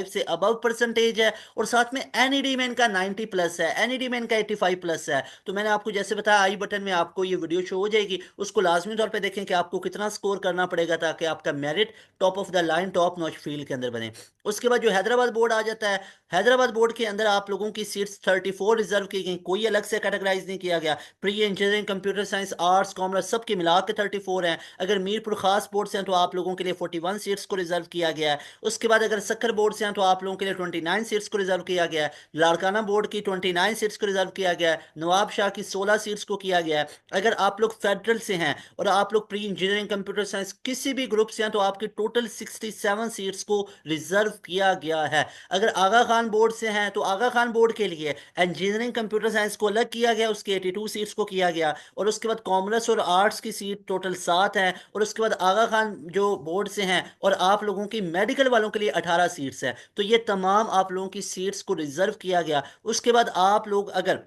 से अबव परसेंटेज है और साथ में एनईडी में इनका 90 प्लस है, एनईडी में इनका 85 प्लस है। तो मैंने आपको जैसे बताया आई बटन में आपको ये वीडियो शो हो जाएगी, उसको लाजमी तौर पे देखें कि आपको कितना स्कोर करना पड़ेगा ताकि आपका merit top of the line top notch field के अंदर बने। उसके बाद जो हैदराबाद बोर्ड आ जाता है, हैदराबाद बोर्ड के अंदर आप लोगों की सीट्स 34 रिजर्व की गई, कोई अलग से कैटेगराइज नहीं किया गया। Pre engineering, computer science, arts, commerce सबके मिला के 34 हैं। अगर मीरपुर खास बोर्ड से हैं तो आप लोगों के लिए 41 सीट्स को रिजर्व किया गया है। उसके बाद अगर सक्कर बोर्ड से हैं तो आप लोगों के लिए 29 सीट्स को रिजर्व किया गया है। लाड़काना बोर्ड की 29 सीट्स को रिजर्व किया गया है। नवाब शाह की 16 सीट्स को किया गया है। अगर आप लोग फेडरल से हैं और आप लोग प्री इंजीनियरिंग, कंप्यूटर साइंस किसी भी ग्रुप से हैं तो आपकी टोटल 67 सीट्स को रिजर्व किया गया है। अगर आगा खान बोर्ड से हैं तो आगा खान बोर्ड के लिए इंजीनियरिंग, कंप्यूटर साइंस को अलग किया गया, उसके 82 सीट्स को किया गया। और उसके बाद कॉमर्स और आर्ट्स की सीट टोटल 7 है। और उसके बाद आगा खान जो बोर्ड से हैं और आप लोगों की मेडिकल वालों के लिए 18 सीट्स है। तो ये तमाम आप लोगों की सीट्स को रिजर्व किया गया। उसके बाद आप लोग अगर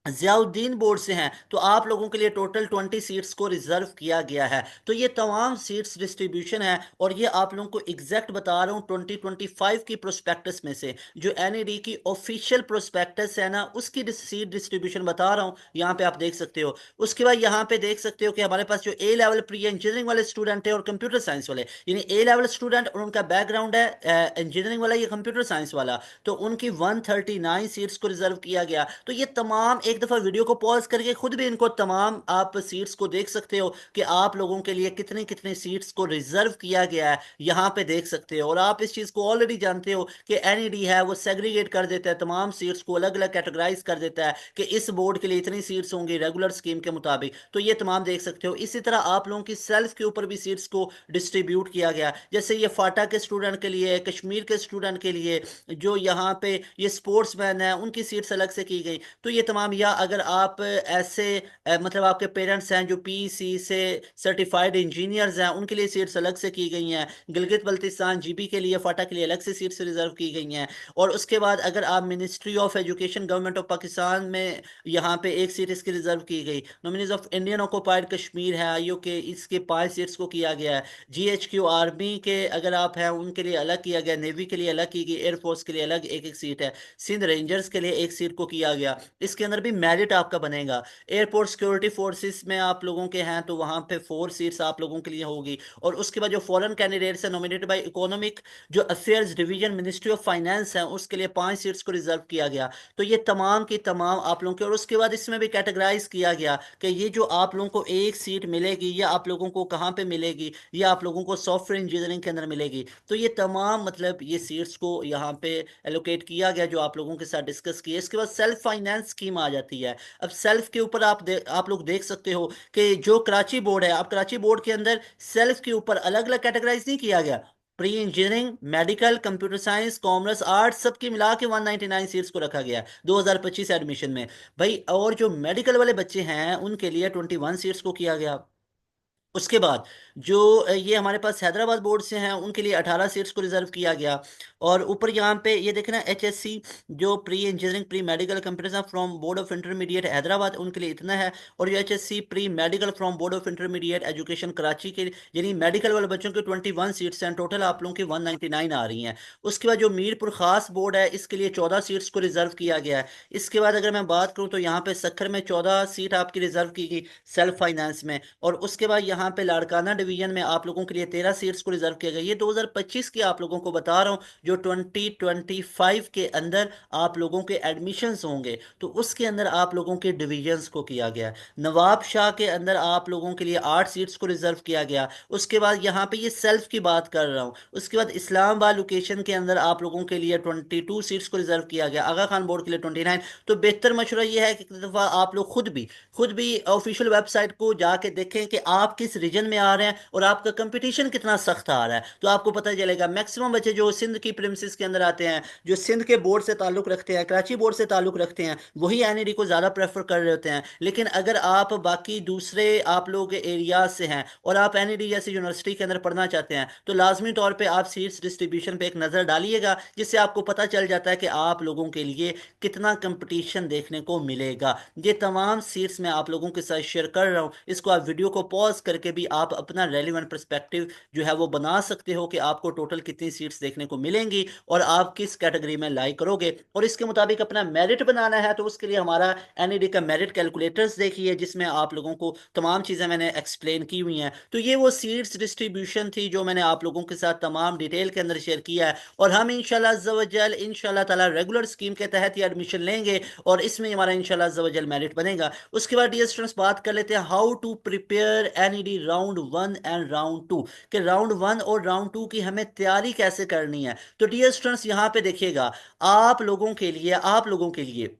जियाउद्दीन बोर्ड से हैं तो आप लोगों के लिए टोटल 20 सीट्स को रिजर्व किया गया है। तो ये तमाम सीट्स डिस्ट्रीब्यूशन है और ये आप लोगों को एग्जैक्ट बता रहा हूँ 2025 की प्रोस्पेक्टस में से, जो एनईडी की ऑफिशियल प्रोस्पेक्टस है ना उसकी सीट डिस्ट्रीब्यूशन बता रहा हूँ। यहाँ पे आप देख सकते हो। उसके बाद यहाँ पे देख सकते हो कि हमारे पास जो ए लेवल प्री इंजीनियरिंग वाले स्टूडेंट है और कंप्यूटर साइंस वाले, यानी ए लेवल स्टूडेंट और उनका बैकग्राउंड है इंजीनियरिंग वाला या कंप्यूटर साइंस वाला, तो उनकी 139 सीट्स को रिजर्व किया गया। तो ये तमाम एक दफा वीडियो को पॉज करके खुद भी इनको तमाम आप सीट्स को देख सकते हो कि आप लोगों के लिए कितनी कितनी सीट्स को रिजर्व किया गया है, यहाँ पे देख सकते हो। और आप इस चीज को ऑलरेडी जानते हो कि एनईडी है वो सेग्रीगेट कर देता है, तमाम सीट्स को अलग अलग कैटेगराइज कर देता है कि इस बोर्ड के लिए इतनी सीट्स होंगी रेगुलर स्कीम के मुताबिक। तो ये तमाम देख सकते हो। इसी तरह आप लोगों की सेल्फ के ऊपर भी सीट्स को डिस्ट्रीब्यूट किया गया, जैसे ये फाटा के स्टूडेंट के लिए, कश्मीर के स्टूडेंट के लिए, जो यहाँ पे ये स्पोर्ट्स मैन है उनकी सीट्स अलग से की गई। तो ये तमाम, या अगर आप ऐसे मतलब आपके पेरेंट्स हैं जो पीसी से सर्टिफाइड इंजीनियर्स हैं उनके लिए सीट्स अलग से की गई हैं। गिलगित बल्तिस्तान जीबी के लिए, फाटा के लिए अलग से सीट्स रिजर्व की गई हैं। और उसके बाद अगर आप ministry of education government of Pakistan में, यहाँ पे एक सीट इसकी रिजर्व की गई। Nominees of Indian occupied Kashmir है आईओ के, इसके 5 सीट्स को किया गया है। जीएचक्यू आर्मी के अगर आप हैं उनके लिए अलग किया गया, नेवी के लिए अलग की गई, एयरफोर्स के लिए अलग एक एक सीट है, सिंध रेंजर्स के लिए एक सीट को किया गया। इसके अंदर भी मेरिट आपका बनेगा। एयरपोर्ट सिक्योरिटी फोर्सेस में आप लोगों के हैं तो वहां पे 4 सीट्स आप लोगों के लिए होगी। और उसके बाद जो फॉरेन कैंडिडेट्स हैं नॉमिनेटेड बाय इकोनॉमिक जो affairs division ministry of finance है उसके लिए 5 सीट्स को रिजर्व किया गया। तो ये तमाम की तमाम आप लोगों के। और उसके बाद इसमें भी कैटेगराइज किया गया कि ये जो आप लोगों को एक सीट मिलेगी या आप लोगों को कहाँ पे मिलेगी, या आप लोगों को सॉफ्टवेयर इंजीनियरिंग के अंदर मिलेगी। तो ये तमाम मतलब ये सीट्स को यहाँ पे एलोकेट किया गया जो आप लोगों के साथ डिस्कस किया। इसके बाद सेल्फ फाइनेंस स्कीम आ जाती है। अब सेल्फ के ऊपर आप लोग देख सकते हो कि जो कराची बोर्ड है, अब कराची बोर्ड के अंदर सेल्फ के ऊपर अलग अलग कैटेगराइज नहीं किया गया। Pre engineering, medical, computer science, commerce, arts सबकी मिला के 199 सीट्स को रखा गया 2025 एडमिशन में भाई। और जो मेडिकल वाले बच्चे हैं उनके लिए 21 सीट्स को किया गया। उसके बाद जो ये हमारे पास हैदराबाद बोर्ड से हैं उनके लिए 18 सीट्स को रिजर्व किया गया। और ऊपर यहाँ पे ये देखना एचएससी जो pre engineering, pre medical computer from board of intermediate Hyderabad उनके लिए इतना है। और जो HSC pre medical from board of intermediate education Karachi के, यानी मेडिकल वाले बच्चों के 21 सीट्स हैं, टोटल आप लोगों की 199 आ रही हैं। उसके बाद जो मीरपुर खास बोर्ड है इसके लिए 14 सीट्स को रिजर्व किया गया है। इसके बाद अगर मैं बात करूँ तो यहाँ पे सक्खर में 14 सीट आपकी रिजर्व की गई सेल्फ फाइनेंस में। और उसके बाद यहाँ यहाँ पे लाड़काना डिवीजन में आप लोगों के लिए 13 सीट्स को रिजर्व किया गया। ये 2025 की आप लोगों को बता रहा हूँ, जो 2025 के अंदर आप लोगों के एडमिशन्स होंगे तो उसके अंदर आप लोगों के डिवीजन्स को किया गया। नवाब शाह के अंदर आप लोगों के लिए 8 सीट्स को रिजर्व किया गया। उसके बाद यहाँ पे ये सेल्फ की बात कर रहा हूँ। उसके बाद इस्लामाबाद लोकेशन के अंदर आप लोगों के लिए 22 सीट्स को रिजर्व किया गया। आगा खान बोर्ड के लिए 29। तो बेहतर मशवरा ये है कि एक दफ़ा आप लोग खुद भी ऑफिशियल वेबसाइट को जाके देखें कि आप किस रीजन में आ रहे हैं और आपका कंपटीशन कितना सख्त आ रहा है, तो आपको पता चलेगा। मैक्सिमम बच्चे जो सिंध की प्रीमिसेस के अंदर आते हैं, जो सिंध के बोर्ड से ताल्लुक रखते हैं, कराची बोर्ड से ताल्लुक रखते हैं, वही एनईडी को ज़्यादा प्रेफर कर रहे होते हैं। लेकिन अगर आप बाकी दूसरे आप लोग एरियाज से हैं और आप एनईडी जैसी यूनिवर्सिटी के अंदर पढ़ना चाहते हैं, तो लाजमी तौर पर आप सीट्स डिस्ट्रीब्यूशन पे एक नज़र डालिएगा, जिससे आपको पता चल जाता है कि आप लोगों के लिए कितना कंपटीशन देखने को मिलेगा। ये तमाम सीट्स मैं आप लोगों के साथ शेयर कर रहा हूँ। इसको आप वीडियो को पॉज करके भी आप अपना रेलिवेंट पर्सपेक्टिव जो है वो बना सकते हो कि आपको टोटल कितनी सीट्स देखने को मिलेंगी और आप किस कैटेगरी में लाई करोगे। और इसके मुताबिक अपना मेरिट बनाना है तो उसके लिए हमारा एनईडी का मेरिट कैलकुलेटर्स देखिए, जिसमें आप लोगों को तमाम चीज़ें मैंने एक्सप्लेन की हुई हैं। तो ये वो सीट्स डिस्ट्रीब्यूशन थी जो मैंने आप लोगों के साथ तमाम डिटेल के अंदर शेयर किया है। और हम इंशाल्लाह ताला रेगुलर स्कीम के तहत ये एडमिशन लेंगे और इसमें हमारा इंशाल्लाह मेरिट बनेगा। उसके बाद डियर स्टूडेंट्स बात कर लेते हैं how to prepare NED round 1 and round 2, कि राउंड 1 और राउंड 2 की हमें तैयारी कैसे करनी है। तो डियर स्टूडेंट्स यहाँ पे देखिएगा, आप लोगों के लिए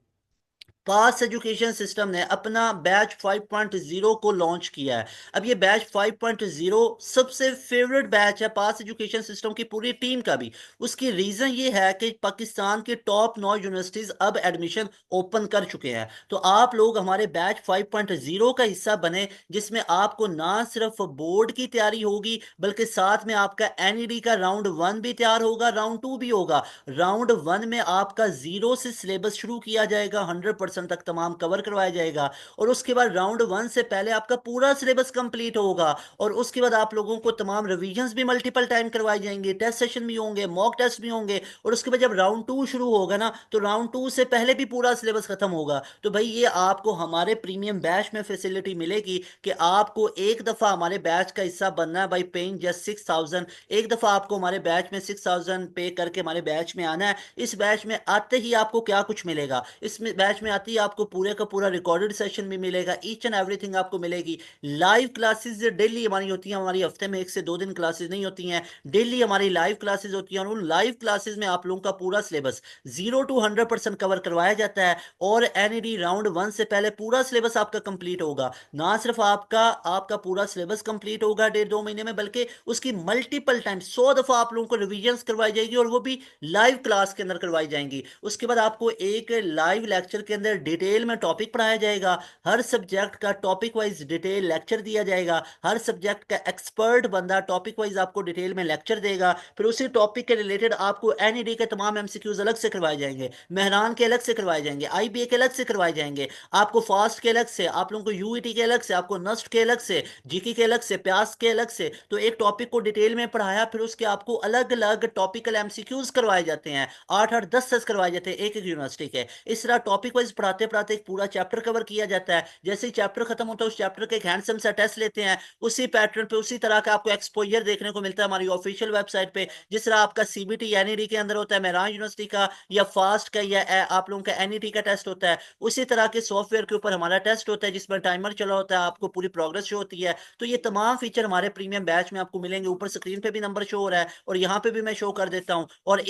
पास एजुकेशन सिस्टम ने अपना बैच 5.0 को लॉन्च किया है। अब ये बैच 5.0 सबसे फेवरेट बैच है पास एजुकेशन सिस्टम की पूरी टीम का भी। उसकी रीज़न ये है कि पाकिस्तान के टॉप 9 यूनिवर्सिटीज़ अब एडमिशन ओपन कर चुके हैं। तो आप लोग हमारे बैच 5.0 का हिस्सा बने, जिसमें आपको ना सिर्फ बोर्ड की तैयारी होगी बल्कि साथ में आपका एनईडी का राउंड 1 भी तैयार होगा, राउंड 2 भी होगा। राउंड 1 में आपका जीरो से सिलेबस शुरू किया जाएगा, 100% तक तमाम कवर करवाया जाएगा। और उसके बाद राउंड 1 से पहले आपका पूरा सिलेबस कंप्लीट होगा और उसके बाद आप लोगों को तमाम रिवीजंस भी मल्टीपल टाइम करवाई जाएंगी, टेस्ट सेशन भी होंगे, मॉक टेस्ट भी होंगे। और उसके बाद जब राउंड 2 शुरू होगा ना, तो राउंड 2 से पहले भी पूरा सिलेबस खत्म होगा। तो भाई ये आपको हमारे प्रीमियम बैच में फैसिलिटी मिलेगी कि आपको एक दफ़ा हमारे बैच का हिस्सा बनना है बाई पेइंग जस्ट 6000। एक दफ़ा आपको हमारे बैच में 6000 पे करके हमारे बैच में आना है। इस बैच में आते ही आपको क्या कुछ मिलेगा, इस बैच में आते ही आपको पूरे का पूरा रिकॉर्डेड सेशन भी मिलेगा, ईच एंड एवरीथिंग आपको मिलेगी। लाइव क्लासेस डेली हमारी होती हैं, हमारी हफ्ते में 1 से 2 दिन क्लासेस नहीं होती हैं, डेली हमारी लाइव क्लासेस होती हैं। और उन लाइव क्लासेस में आप लोगों का पूरा सिलेबस 0 to 100% कवर करवाया जाता है। और एनईडी राउंड 1 से पहले पूरा सिलेबस आपका कंप्लीट होगा। ना सिर्फ आपका आपका पूरा सिलेबस कंप्लीट होगा 1.5-2 महीने में, बल्कि उसकी मल्टीपल टाइम 100 दफ़ा आप लोगों को रिविजन्स करवाई जाएगी और वो भी लाइव क्लास के अंदर करवाई जाएंगी। उसके बाद आपको एक लाइव लेक्चर के अंदर डिटेल में टॉपिक पढ़ाया जाएगा। हर सब्जेक्ट का टॉपिक वाइज डिटेल लेक्चर दिया जाएगा। हर सब्जेक्ट का एक्सपर्ट बंदा टॉपिक वाइज आपको डिटेल में लेक्चर देगा। फिर उसी टॉपिक के रिलेटेड आपको एनईडी के तमाम एमसीक्यूज अलग से करवाए जाएंगे, मेहरान के अलग से करवाए जाएंगे, आईबीए के अलग से करवाए जाएंगे, आपको फास्ट के अलग से, आप लोगों को यूईटी के अलग से, आपको नस्ट के अलग से, जीके के अलग से, प्यास के अलग से। तो एक टॉपिक को डिटेल में पढ़ाया, फिर उसके आपको अलग अलग टॉपिकल एमसीक्यूज करवाए जाते हैं, 8-8 10 करवाए जाते हैं एक एक यूनिवर्सिटी के। इस तरह टॉपिक वाइज पढ़ाते पढ़ाते एक पूरा चैप्टर कवर किया जाता है। जैसे ही चैप्टर खत्म होता है उस चैप्टर का एक हैंडसम सा टेस्ट लेते हैं, उसी पैटर्न पे उसी तरह का आपको एक्सपोजर देखने को मिलता है हमारी ऑफिशियल वेबसाइट पे। जिस तरह आपका सीबीटी एनईडी के अंदर होता है, मेहरान यूनिवर्सिटी का या फास्ट का या आप लोगों का एनईटी का टेस्ट होता है, उसी तरह के सॉफ्टवेयर के ऊपर हमारा टेस्ट होता है जिसमें टाइमर चला होता है, आपको पूरी प्रोग्रेस शो होती है। तो ये तमाम फीचर हमारे प्रीमियम बैच में आपको मिलेंगे। ऊपर स्क्रीन पे भी नंबर शो हो रहा है और यहाँ पे भी मैं शो कर देता हूँ। और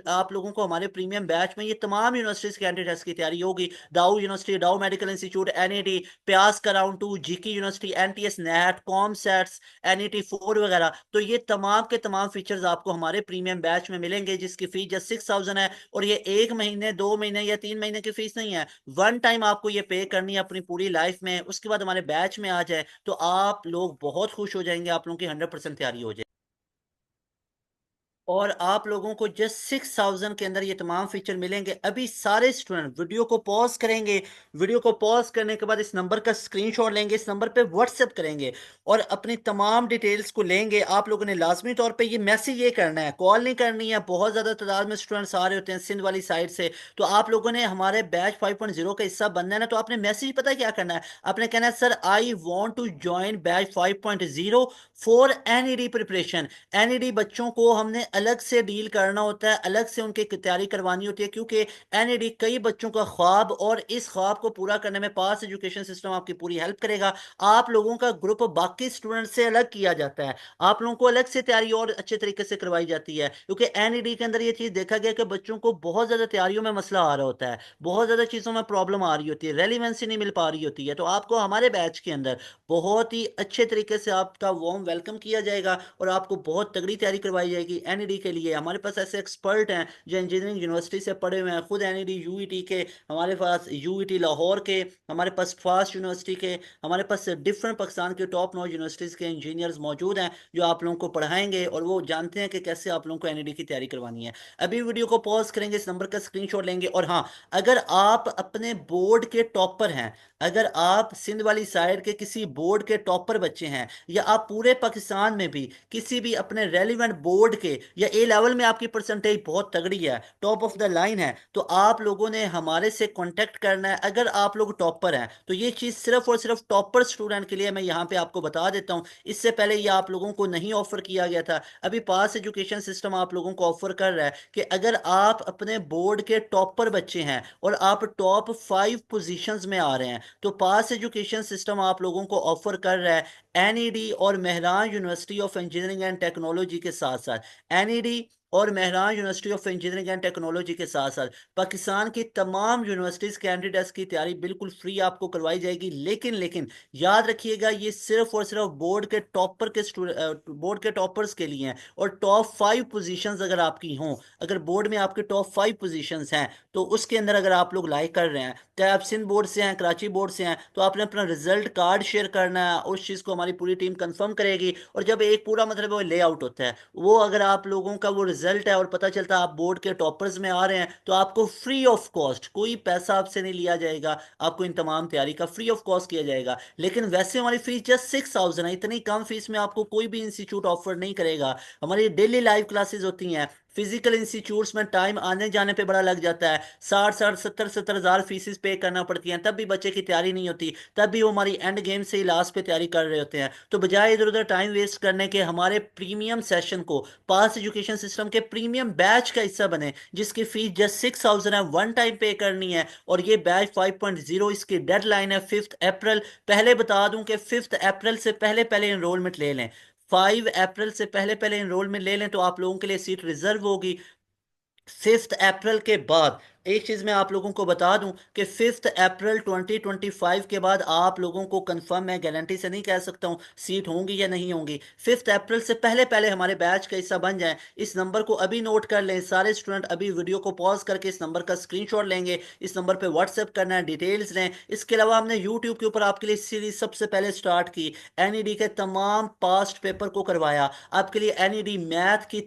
आप लोगों को हमारे प्रीमियम बैच में ये तमाम यूनिवर्सिटीज के एंट्री टेस्ट की तैयारी होगी। दाऊ यूनिवर्सिटी, दाऊ मेडिकल इंस्टीट्यूट, एनईटी, प्यास का राउंड 2, जीकी university, NTS net, com sets, NET 4 वगैरह। तो ये तमाम के तमाम फीचर्स आपको हमारे प्रीमियम बैच में मिलेंगे, जिसकी फीस जस्ट 6000 है। और ये 1 महीने, 2 महीने या 3 महीने की फीस नहीं है, वन टाइम आपको ये पे करनी है अपनी पूरी लाइफ में। उसके बाद हमारे बैच में आ जाए तो आप लोग बहुत खुश हो जाएंगे, आप लोगों की 100% तैयारी हो जाए। और आप लोगों को जस्ट 6000 के अंदर ये तमाम फीचर मिलेंगे। अभी सारे स्टूडेंट वीडियो को पॉज करेंगे, वीडियो को पॉज करने के बाद इस नंबर का स्क्रीनशॉट लेंगे, इस नंबर पे व्हाट्सएप करेंगे और अपनी तमाम डिटेल्स को लेंगे। आप लोगों ने लाजमी तौर पे ये मैसेज ये करना है, कॉल नहीं करनी है। बहुत ज़्यादा तादाद में स्टूडेंट्स आ रहे होते हैं सिंध वाली साइड से, तो आप लोगों ने हमारे बैच 5.0 का हिस्सा बनना है ना, तो आपने मैसेज पता है क्या करना है, आपने कहना है sir I want to join batch 5.0 for NED preparation. NED बच्चों को हमने अलग से डील करना होता है, अलग से उनकी तैयारी करवानी होती है, क्योंकि एनईडी कई बच्चों का ख्वाब, और इस ख्वाब को पूरा करने में पास एजुकेशन सिस्टम आपकी पूरी हेल्प करेगा। आप लोगों का ग्रुप बाकी स्टूडेंट से अलग किया जाता है, आप लोगों को अलग से तैयारी और अच्छे तरीके से करवाई जाती है, क्योंकि एनईडी के अंदर ये चीज़ देखा गया कि बच्चों को बहुत ज़्यादा तैयारियों में मसला आ रहा होता है, बहुत ज़्यादा चीज़ों में प्रॉब्लम आ रही होती है, रेलिवेंसी नहीं मिल पा रही होती है। तो आपको हमारे बैच के अंदर बहुत ही अच्छे तरीके से आपका वार्म वेलकम किया जाएगा और आपको बहुत तगड़ी तैयारी करवाई जाएगी एनईडी के लिए। हमारे पास ऐसे एक्सपर्ट हैं जो इंजीनियरिंग यूनिवर्सिटी से पढ़े हुए हैं, खुद एनईडी यूईटी के, हमारे पास यूईटी लाहौर के, हमारे पास फास्ट यूनिवर्सिटी के, हमारे पास डिफरेंट पाकिस्तान के टॉप नॉच यूनिवर्सिटीज़ के इंजीनियर्स मौजूद हैं जो आप लोगों को पढ़ाएंगे और वो जानते हैं कि कैसे आप लोगों को एनईडी की तैयारी करवानी है। अभी वीडियो को पॉज करेंगे, इस नंबर का स्क्रीनशॉट लेंगे, और हाँ, अगर आप अपने बोर्ड के टॉपर हैं, अगर आप सिंध वाली साइड के किसी बोर्ड के टॉपर बच्चे हैं, या आप पूरे पाकिस्तान में भी किसी भी अपने रेलिवेंट बोर्ड के, या ए लेवल में आपकी परसेंटेज बहुत तगड़ी है, टॉप ऑफ द लाइन है, तो आप लोगों ने हमारे से कांटेक्ट करना है। अगर आप लोग टॉपर हैं तो ये चीज़ सिर्फ और सिर्फ टॉपर स्टूडेंट के लिए मैं यहाँ पे आपको बता देता हूँ, इससे पहले ये आप लोगों को नहीं ऑफर किया गया था। अभी पास एजुकेशन सिस्टम आप लोगों को ऑफर कर रहा है कि अगर आप अपने बोर्ड के टॉपर बच्चे हैं और आप टॉप 5 पोजीशंस में आ रहे हैं, तो पास एजुकेशन सिस्टम आप लोगों को ऑफर कर रहा है एनईडी और Mehran university of engineering and technology के साथ साथ, एनईडी और Mehran university of engineering and technology के साथ साथ पाकिस्तान की तमाम यूनिवर्सिटीज़ कैंडिडेट्स की तैयारी बिल्कुल फ्री आपको करवाई जाएगी। लेकिन लेकिन याद रखिएगा, ये सिर्फ और सिर्फ बोर्ड के टॉपर के बोर्ड के टॉपर्स के लिए हैं। और टॉप 5 पोजीशंस अगर आपकी हों, अगर बोर्ड में आपके टॉप 5 पोजीशंस हैं, तो उसके अंदर अगर आप लोग लाइक कर रहे हैं, चाहे आप सिंध बोर्ड से हैं, कराची बोर्ड से हैं, तो आपने अपना रिजल्ट कार्ड शेयर करना है। उस चीज़ को हमारी पूरी टीम कंफर्म करेगी, और जब एक पूरा मतलब वो लेआउट होता है, वो अगर आप लोगों का वो रिजल्ट है और पता चलता है आप बोर्ड के टॉपर्स में आ रहे हैं, तो आपको फ्री ऑफ कॉस्ट, कोई पैसा आपसे नहीं लिया जाएगा, आपको इन तमाम तैयारी का फ्री ऑफ कॉस्ट किया जाएगा। लेकिन वैसे हमारी फीस जस्ट 6000 है, इतनी कम फीस में आपको कोई भी इंस्टीट्यूट ऑफर नहीं करेगा। हमारी डेली लाइव क्लासेस होती हैं, फिजिकल इंस्टीट्यूट्स में टाइम आने जाने पे बड़ा लग जाता है, 60 60 70 हज़ार फीसिस पे करना पड़ती हैं, तब भी बच्चे की तैयारी नहीं होती, तब भी वो हमारी एंड गेम से ही लास्ट पे तैयारी कर रहे होते हैं। तो बजाय इधर उधर टाइम वेस्ट करने के, हमारे प्रीमियम सेशन को, पास एजुकेशन सिस्टम के प्रीमियम बैच का हिस्सा बने, जिसकी फीस जस्ट 6000 है, वन टाइम पे करनी है। और ये बैच 5.0, इसकी डेडलाइन है 5 अप्रैल। पहले बता दूं कि 5 अप्रैल से पहले पहले इनरोलमेंट ले लें, 5 अप्रैल से पहले पहले इनरोलमेंट ले लें, तो आप लोगों के लिए सीट रिजर्व होगी। 5 अप्रैल के बाद एक चीज़ मैं आप लोगों को बता दूं कि 5 अप्रैल 2025 के बाद आप लोगों को कंफर्म, मैं गारंटी से नहीं कह सकता हूं सीट होंगी या नहीं होंगी। 5 अप्रैल से पहले पहले हमारे बैच का हिस्सा बन जाएं। इस नंबर को अभी नोट कर लें, सारे स्टूडेंट अभी वीडियो को पॉज करके इस नंबर का स्क्रीनशॉट लेंगे, इस नंबर पे व्हाट्सएप करना है, डिटेल्स लें। इसके अलावा हमने यूट्यूब के ऊपर आपके लिए सीरीज सबसे पहले स्टार्ट की, एनईडी के तमाम पास्ट पेपर को करवाया आपके लिए। एनईडी मैथ की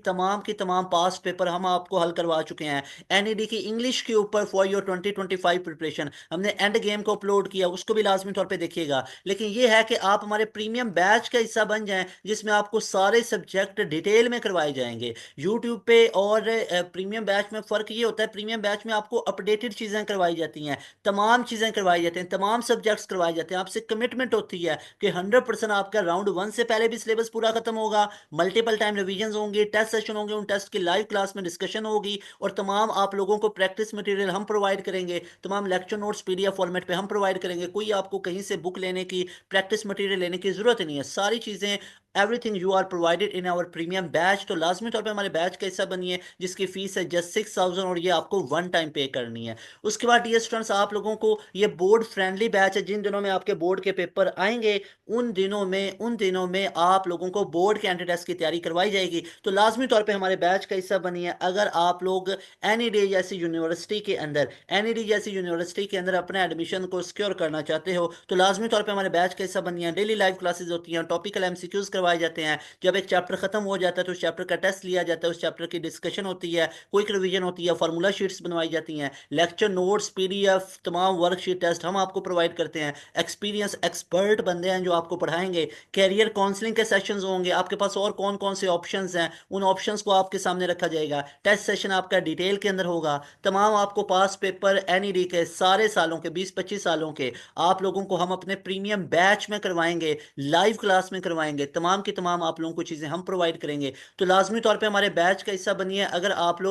तमाम पास्ट पेपर हम आपको हल करवा चुके हैं। एनईडी की इंग्लिश के ऊपर फॉर योर 2025 प्रिपरेशन हमने एंड गेम को अपलोड किया, उसको भी लाजमी तौर पे देखिएगा। लेकिन ये है कि आप हमारे प्रीमियम बैच का हिस्सा बन जाएं, जिसमें आपको सारे सब्जेक्ट डिटेल में करवाए जाएंगे यूट्यूब पे। और प्रीमियम बैच में फ़र्क ये होता है, प्रीमियम बैच में आपको अपडेटेड चीज़ें करवाई जाती हैं, तमाम चीज़ें करवाई जाती हैं, तमाम सब्जेक्ट्स करवाए जाते हैं। आपसे कमिटमेंट होती है कि 100% आपका राउंड 1 से पहले भी सिलेबस पूरा खत्म होगा, मल्टीपल टाइम रिवीजन होंगे, टेस्ट सेशन होंगे, उन टेस्ट की लाइव क्लास में डिस्कशन होगी, और तमाम आप लोगों को प्रैक्टिस मटेरियल हम प्रोवाइड करेंगे, तमाम लेक्चर नोट्स पीडीएफ फॉर्मेट पे हम प्रोवाइड करेंगे। कोई आपको कहीं से बुक लेने की, प्रैक्टिस मटेरियल लेने की ज़रूरत नहीं है, सारी चीज़ें everything you are provided in our premium batch. तो लाजमी तौर पे हमारे बैच का हिस्सा बनिए, जिसकी फीस है जस्ट 6000, और ये आपको वन टाइम पे करनी है। उसके बाद डियर स्टूडेंट्स, आप लोगों को ये बोर्ड फ्रेंडली बैच है। जिन दिनों में आपके बोर्ड के पेपर आएंगे, उन दिनों में आप लोगों को बोर्ड के एंट्री टेस्ट की तैयारी करवाई जाएगी। तो लाजमी तौर पे हमारे बैच का हिस्सा बनिए। अगर आप लोग एनईडी जैसी यूनिवर्सिटी के अंदर, एनईडी जैसी यूनिवर्सिटी के अंदर अपने एडमिशन को सिक्योर करना चाहते हो, तो लाजमी तौर पे हमारे बैच का हिस्सा बनिए। डेली लाइव क्लासेस होती हैं, टॉपिकल एमसीक्यूज करवाए करवाए जाते हैं। जब एक चैप्टर खत्म हो जाता है तो उस चैप्टर का टेस्ट लिया जाता है, उस चैप्टर की डिस्कशन होती है, क्विक रिवीजन होती है, फार्मूला शीट्स बनवाई जाती हैं, लेक्चर नोट्स, पीडीएफ, तमाम वर्कशीट, टेस्ट हम आपको प्रोवाइड करते हैं। एक्सपीरियंस एक्सपर्ट बंदे हैं जो आपको पढ़ाएंगे। कैरियर काउंसलिंग के सेशंस होंगे, आपके पास और कौन कौन से ऑप्शंस हैं उन ऑप्शंस को आपके सामने रखा जाएगा। टेस्ट सेशन आपका डिटेल के अंदर होगा। तमाम आपको पास पेपर एनईडी के सारे सालों के 20-25 सालों के आप लोगों को हम अपने प्रीमियम बैच में करवाएंगे, लाइव क्लास में करवाएंगे, तमाम की तमाम आप लोगों को चीज़ें हम प्रोवाइड करेंगे। तो लाजमी तौर पे हमारे बैच का हिस्सा बनिए। अगर आप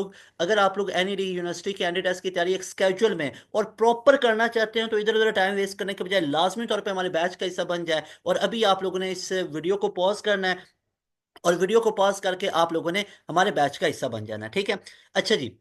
लोग एनईडी यूनिवर्सिटी कैंडिडेट टेस्ट की तैयारी एक स्केड्यूल में और प्रॉपर करना चाहते हैं तो इधर उधर टाइम वेस्ट करने के बजाय लाजमी तौर पे हमारे बैच का हिस्सा बन जाए। और अभी आप लोगों ने इस वीडियो को पॉज करना है और वीडियो को पॉज करके आप लोगों ने हमारे बैच का हिस्सा बन जाना है, ठीक है। अच्छा जी,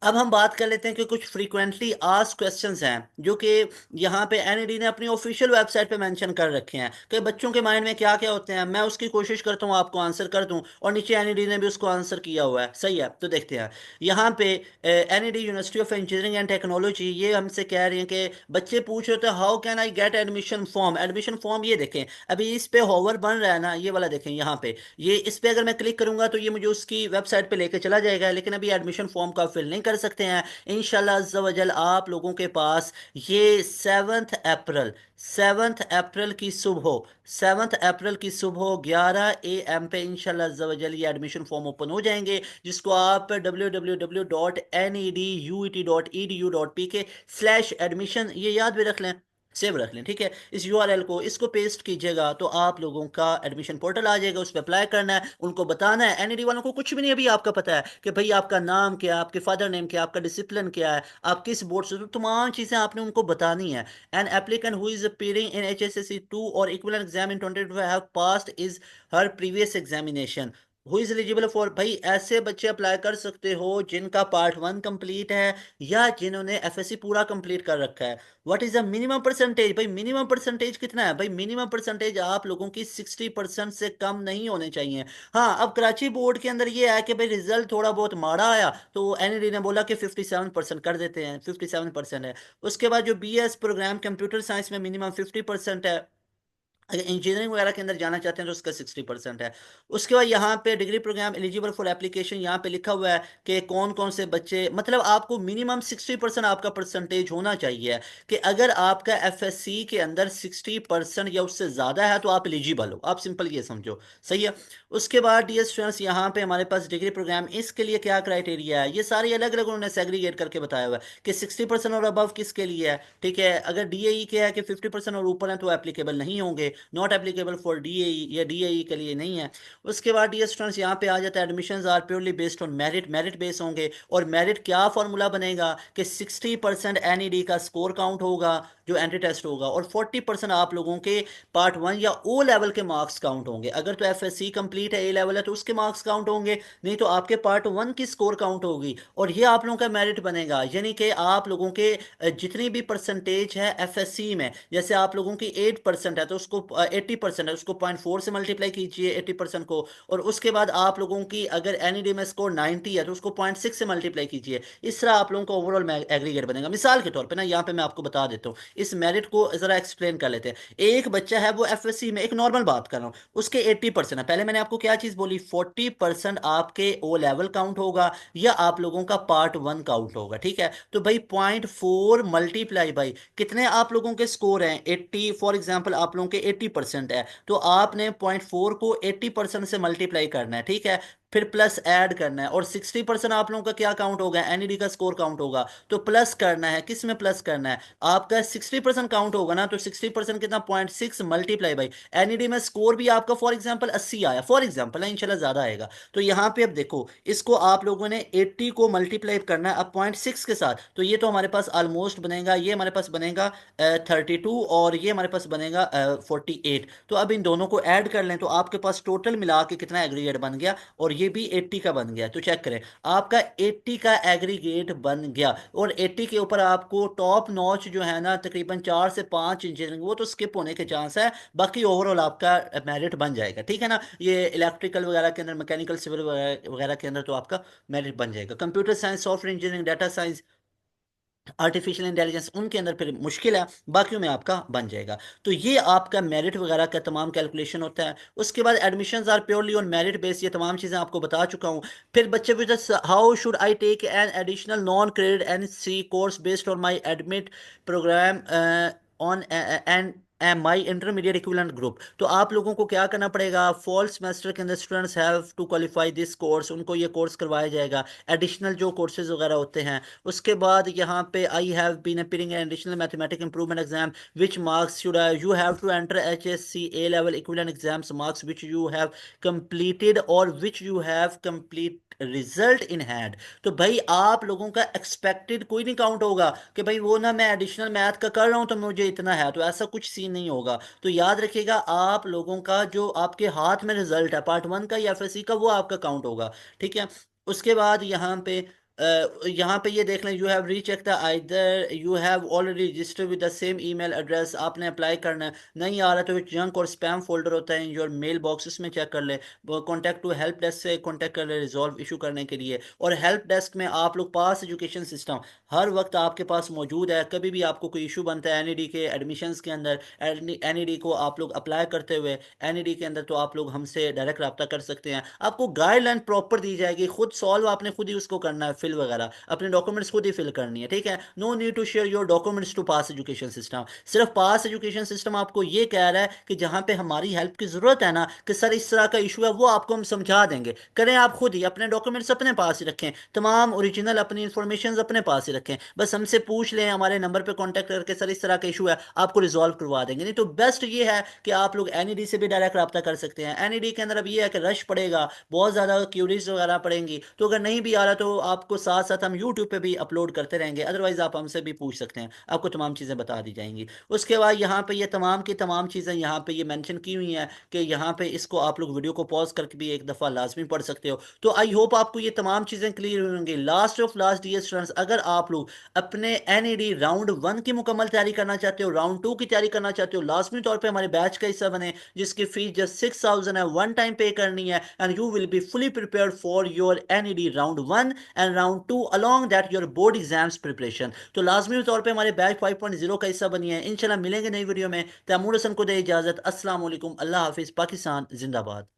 अब हम बात कर लेते हैं कि कुछ फ्रीक्वेंटली आस्क्ड क्वेश्चंस हैं जो कि यहाँ पे एनईडी ने अपनी ऑफिशियल वेबसाइट पे मेंशन कर रखे हैं कि बच्चों के माइंड में क्या क्या होते हैं। मैं उसकी कोशिश करता हूँ आपको आंसर कर दूँ, और नीचे एनईडी ने भी उसको आंसर किया हुआ है, सही है। तो देखते हैं यहाँ पे NED university of engineering and technology ये हमसे कह रही हैं कि बच्चे पूछ रहे थे how can I get admission form. Admission form ये देखें, अभी इस पे होवर बन रहा है ना, ये वाला देखें यहाँ पे, ये इस पे अगर मैं क्लिक करूंगा तो ये मुझे उसकी वेबसाइट पे लेके चला जाएगा, लेकिन अभी एडमिशन फॉर्म का फिल नहीं कर सकते हैं। इंशाल्लाह अज़्ज़ा वजल आप लोगों के पास ये 7th अप्रैल की सुबह 7th अप्रैल की सुबह 11 AM पे इंशाल्लाह अज़्ज़ा वजल ये एडमिशन फॉर्म ओपन हो जाएंगे, जिसको आप www.neduyet.edu.pk/admission ये याद भी रख लें, सेव रख लें, ठीक है। इस यूआरएल को इसको पेस्ट कीजिएगा तो आप लोगों का एडमिशन पोर्टल आ जाएगा, उस पर अप्लाई करना है। उनको बताना है, एनईडी वालों को कुछ भी नहीं अभी आपका पता है कि भाई आपका नाम क्या है, आपके फादर नेम क्या है, आपका डिसिप्लिन क्या है, आप किस बोर्ड से, तो तमाम चीज़ें आपने उनको बतानी है। An applicant who is appearing in HSSC 2 और equivalent exam in 2025 have passed is her previous examination who is eligible for. भाई ऐसे बच्चे अप्लाई कर सकते हो जिनका पार्ट 1 कंप्लीट है या जिन्होंने एफएससी पूरा कंप्लीट कर रखा है। What is the minimum percentage? भाई मिनिमम परसेंटेज कितना है? भाई मिनिमम परसेंटेज आप लोगों की 60% से कम नहीं होने चाहिए। हाँ, अब कराची बोर्ड के अंदर ये है कि भाई रिजल्ट थोड़ा बहुत माड़ा आया तो एनईडी ने बोला कि 57% कर देते हैं, 57% है। उसके बाद जो बीएस प्रोग्राम कंप्यूटर साइंस में मिनिमम 50% है, अगर इंजीनियरिंग वगैरह के अंदर जाना चाहते हैं तो उसका 60% है। उसके बाद यहाँ पे degree program eligible for application यहाँ पे लिखा हुआ है कि कौन कौन से बच्चे, मतलब आपको मिनिमम 60% आपका परसेंटेज होना चाहिए कि अगर आपका एफएससी के अंदर 60% या उससे ज़्यादा है तो आप एलिजिबल हो, आप सिंपल ये समझो, सही है। उसके बाद डियर स्टूडेंट्स यहाँ पे हमारे पास डिग्री प्रोग्राम, इसके लिए क्या क्राइटेरिया है ये सारे अलग अलग उन्होंने सेग्रीगेट करके बताया हुआ है कि 60% और अबव किसके लिए है, ठीक है। अगर डीएई के है कि 50% और ऊपर है तो एप्लीकेबल नहीं होंगे, नॉट एप्लीकेबल फॉर डीएई, या डीएई के लिए नहीं है। उसके बाद डियर स्टूडेंट्स यहाँ पे आ जाता है admissions are purely based on merit, merit base होंगे। और मेरिट क्या फॉर्मूला बनेगा कि 60% एनईडी का स्कोर काउंट होगा जो एंट्री टेस्ट होगा, और 40% आप लोगों के पार्ट 1 या ओ लेवल के मार्क्स काउंट होंगे। अगर तो एफएससी कंप्लीट है, ए लेवल है, तो उसके मार्क्स काउंट होंगे, नहीं तो आपके पार्ट 1 की स्कोर काउंट होगी और ये आप लोगों का मेरिट बनेगा। यानी कि आप लोगों के जितनी भी परसेंटेज है एफएससी में, जैसे आप लोगों की 8% है तो उसको 80% है, उसको 0.4 से मल्टीप्लाई कीजिए 80% को, और उसके बाद आप लोगों की अगर एनईडी में स्कोर 90 है तो उसको 0.6 से मल्टीप्लाई कीजिए। इस तरह आप लोगों का ओवरऑल एग्रीगेट बनेगा। मिसाल के तौर पे ना यहाँ पे मैं आपको बता देता हूँ, इस मेरिट को जरा एक्सप्लेन कर लेते हैं। एक बच्चा है वो एफएससी में, एक नॉर्मल बात कर रहा हूँ, उसके 80% है। पहले मैंने आपको क्या चीज बोली, 40% आपके ओ लेवल काउंट होगा या आप लोगों का पार्ट 1 काउंट होगा, ठीक है। तो भाई 0.4 मल्टीप्लाई बाई कितने आप लोगों के स्कोर हैं 80, फॉर एग्जाम्पल आप लोगों के 80% है तो आपने 0.4 को 80% से मल्टीप्लाई करना है, ठीक है। फिर प्लस ऐड करना है, और 60% आप लोगों का क्या काउंट होगा, एनईडी का स्कोर काउंट होगा, तो प्लस करना है। किस में प्लस करना है? आपका 60% काउंट होगा ना, तो 60% कितना, 0.6 मल्टीप्लाई बाई एनईडी में स्कोर भी आपका फॉर एग्जाम्पल 80 आया, फॉर एग्जाम्पल है, इंशाल्लाह ज्यादा आएगा। तो यहाँ पे अब देखो, इसको आप लोगों ने 80 को मल्टीप्लाई करना है अब 0.6 के साथ, तो ये तो हमारे पास ऑलमोस्ट बनेगा, ये हमारे पास बनेगा 32 और ये हमारे पास बनेगा 48। तो अब इन दोनों को ऐड कर लें तो आपके पास टोटल मिला के कितना एग्रीगेट बन गया, और ये भी 80 का बन गया। तो चेक करें, आपका 80 का एग्रीगेट बन गया, और 80 के ऊपर आपको टॉप नॉच जो है ना तकरीबन 4 से 5 इंजीनियरिंग वो तो स्किप होने के चांस है, बाकी ओवरऑल आपका मेरिट बन जाएगा, ठीक है ना। ये इलेक्ट्रिकल वगैरह के अंदर, मैकेनिकल सिविल वगैरह वगैरह के अंदर तो आपका मेरिट बन जाएगा। Computer science, software engineering, data science, artificial intelligence उनके अंदर फिर मुश्किल है, बाकियों में आपका बन जाएगा। तो ये आपका मेरिट वगैरह का तमाम कैलकुलेशन होता है। उसके बाद admissions are purely on merit base, ये तमाम चीज़ें आपको बता चुका हूँ। फिर बच्चे पूछते how should I take an additional non credit N C course based on my admit program on and my intermediate equivalent group. तो आप लोगों को क्या करना पड़ेगा, फॉल सेमेस्टर के अंदर students have to qualify this course, उनको ये कोर्स करवाया जाएगा, एडिशनल जो कोर्सेज वगैरह होते हैं। उसके बाद यहाँ पे I have been appearing an additional mathematic improvement exam which marks should you have to enter H S C A level equivalent exams marks which you have completed और which you have complete result in hand. तो भाई आप लोगों का एक्सपेक्टेड कोई नहीं काउंट होगा कि भाई वो ना मैं एडिशनल मैथ का कर रहा हूं तो मुझे इतना है, तो ऐसा कुछ सीन नहीं होगा। तो याद रखिएगा आप लोगों का जो आपके हाथ में रिजल्ट है पार्ट वन का या एफएससी का, वो आपका काउंट होगा। ठीक है। उसके बाद यहाँ पे ये देख लें, you have recheck the either you have already registered with the same email address, आपने अप्लाई करना है। नहीं आ रहा तो जंक और स्पैम फोल्डर होता है योर मेल बॉक्स, उसमें चेक कर ले। कॉन्टैक्ट टू हेल्प डेस्क से कॉन्टैक्ट कर ले रिजॉल्व इशू करने के लिए। और हेल्प डेस्क में आप लोग पास एजुकेशन सिस्टम हर वक्त आपके पास मौजूद है। कभी भी आपको कोई इशू बनता है एनईडी के एडमिशन्स के अंदर, एनईडी को आप लोग अप्लाई करते हुए एनईडी के अंदर, तो आप लोग हमसे डायरेक्ट रब्ता कर सकते हैं। आपको गाइडलाइन प्रॉपर दी जाएगी, खुद सॉल्व आपने खुद ही उसको करना है, फिल वगैरह अपने डॉक्यूमेंट्स खुद ही फिल करनी है। ठीक है। No need to share your documents to pass education system. सिर्फ पास एजुकेशन सिस्टम आपको ये कह रहा है कि जहां पे हमारी हेल्प की जरूरत है ना, कि सर इस तरह का इशू है, वो आपको हम समझा देंगे। करें आप खुद ही, अपने डॉक्यूमेंट्स अपने पास ही रखें, तमाम ओरिजिनल अपनी इंफॉर्मेशन अपने पास ही रखें। बस हमसे पूछ लें हमारे नंबर पे कांटेक्ट करके, सर इस तरह का इशू है, आपको रिजॉल्व करवा देंगे। नहीं तो बेस्ट ये है कि आप लोग एनईडी से भी डायरेक्ट रब्ता कर सकते हैं। एनईडी के अंदर अब ये है कि रश पड़ेगा, बहुत ज़्यादा क्यूरीज वगैरह पड़ेंगी, तो अगर नहीं भी आ रहा तो आपको साथ साथ हम यूट्यूब पे भी अपलोड करते रहेंगे, अदरवाइज आप हमसे भी पूछ सकते हैं, आपको तमाम चीज़ें बता दी जाएंगी। उसके बाद यहाँ पे ये तमाम की तमाम चीज़ें यहाँ पे ये मेंशन की हुई हैं कि यहाँ पे इसको आप लोग वीडियो को पॉज करके भी एक दफ़ा लाजमी पढ़ सकते हो। तो आई होप आपको ये तमाम चीज़ें क्लियर होंगी। Last of last dear students, अगर आप लोग अपने एनईडी राउंड वन की मुकम्मल तैयारी करना चाहते हो, राउंड टू की तैयारी करना चाहते हो, लाजमी तौर पर हमारे बैच का हिस्सा बने, जिसकी फीस जस्ट 6,000 है, वन टाइम पे करनी है, and you will be fully prepared for your NED round one and round to along that your board exams preparation. तो लाजमी तौर पे हमारे बैच 5.0 का हिस्सा बनिए। इंशाल्लाह मिलेंगे नई वीडियो में। तैमूर हसन को दे इजाजत। अस्सलाम वालेकुम, अल्लाह हाफिज, पाकिस्तान जिंदाबाद।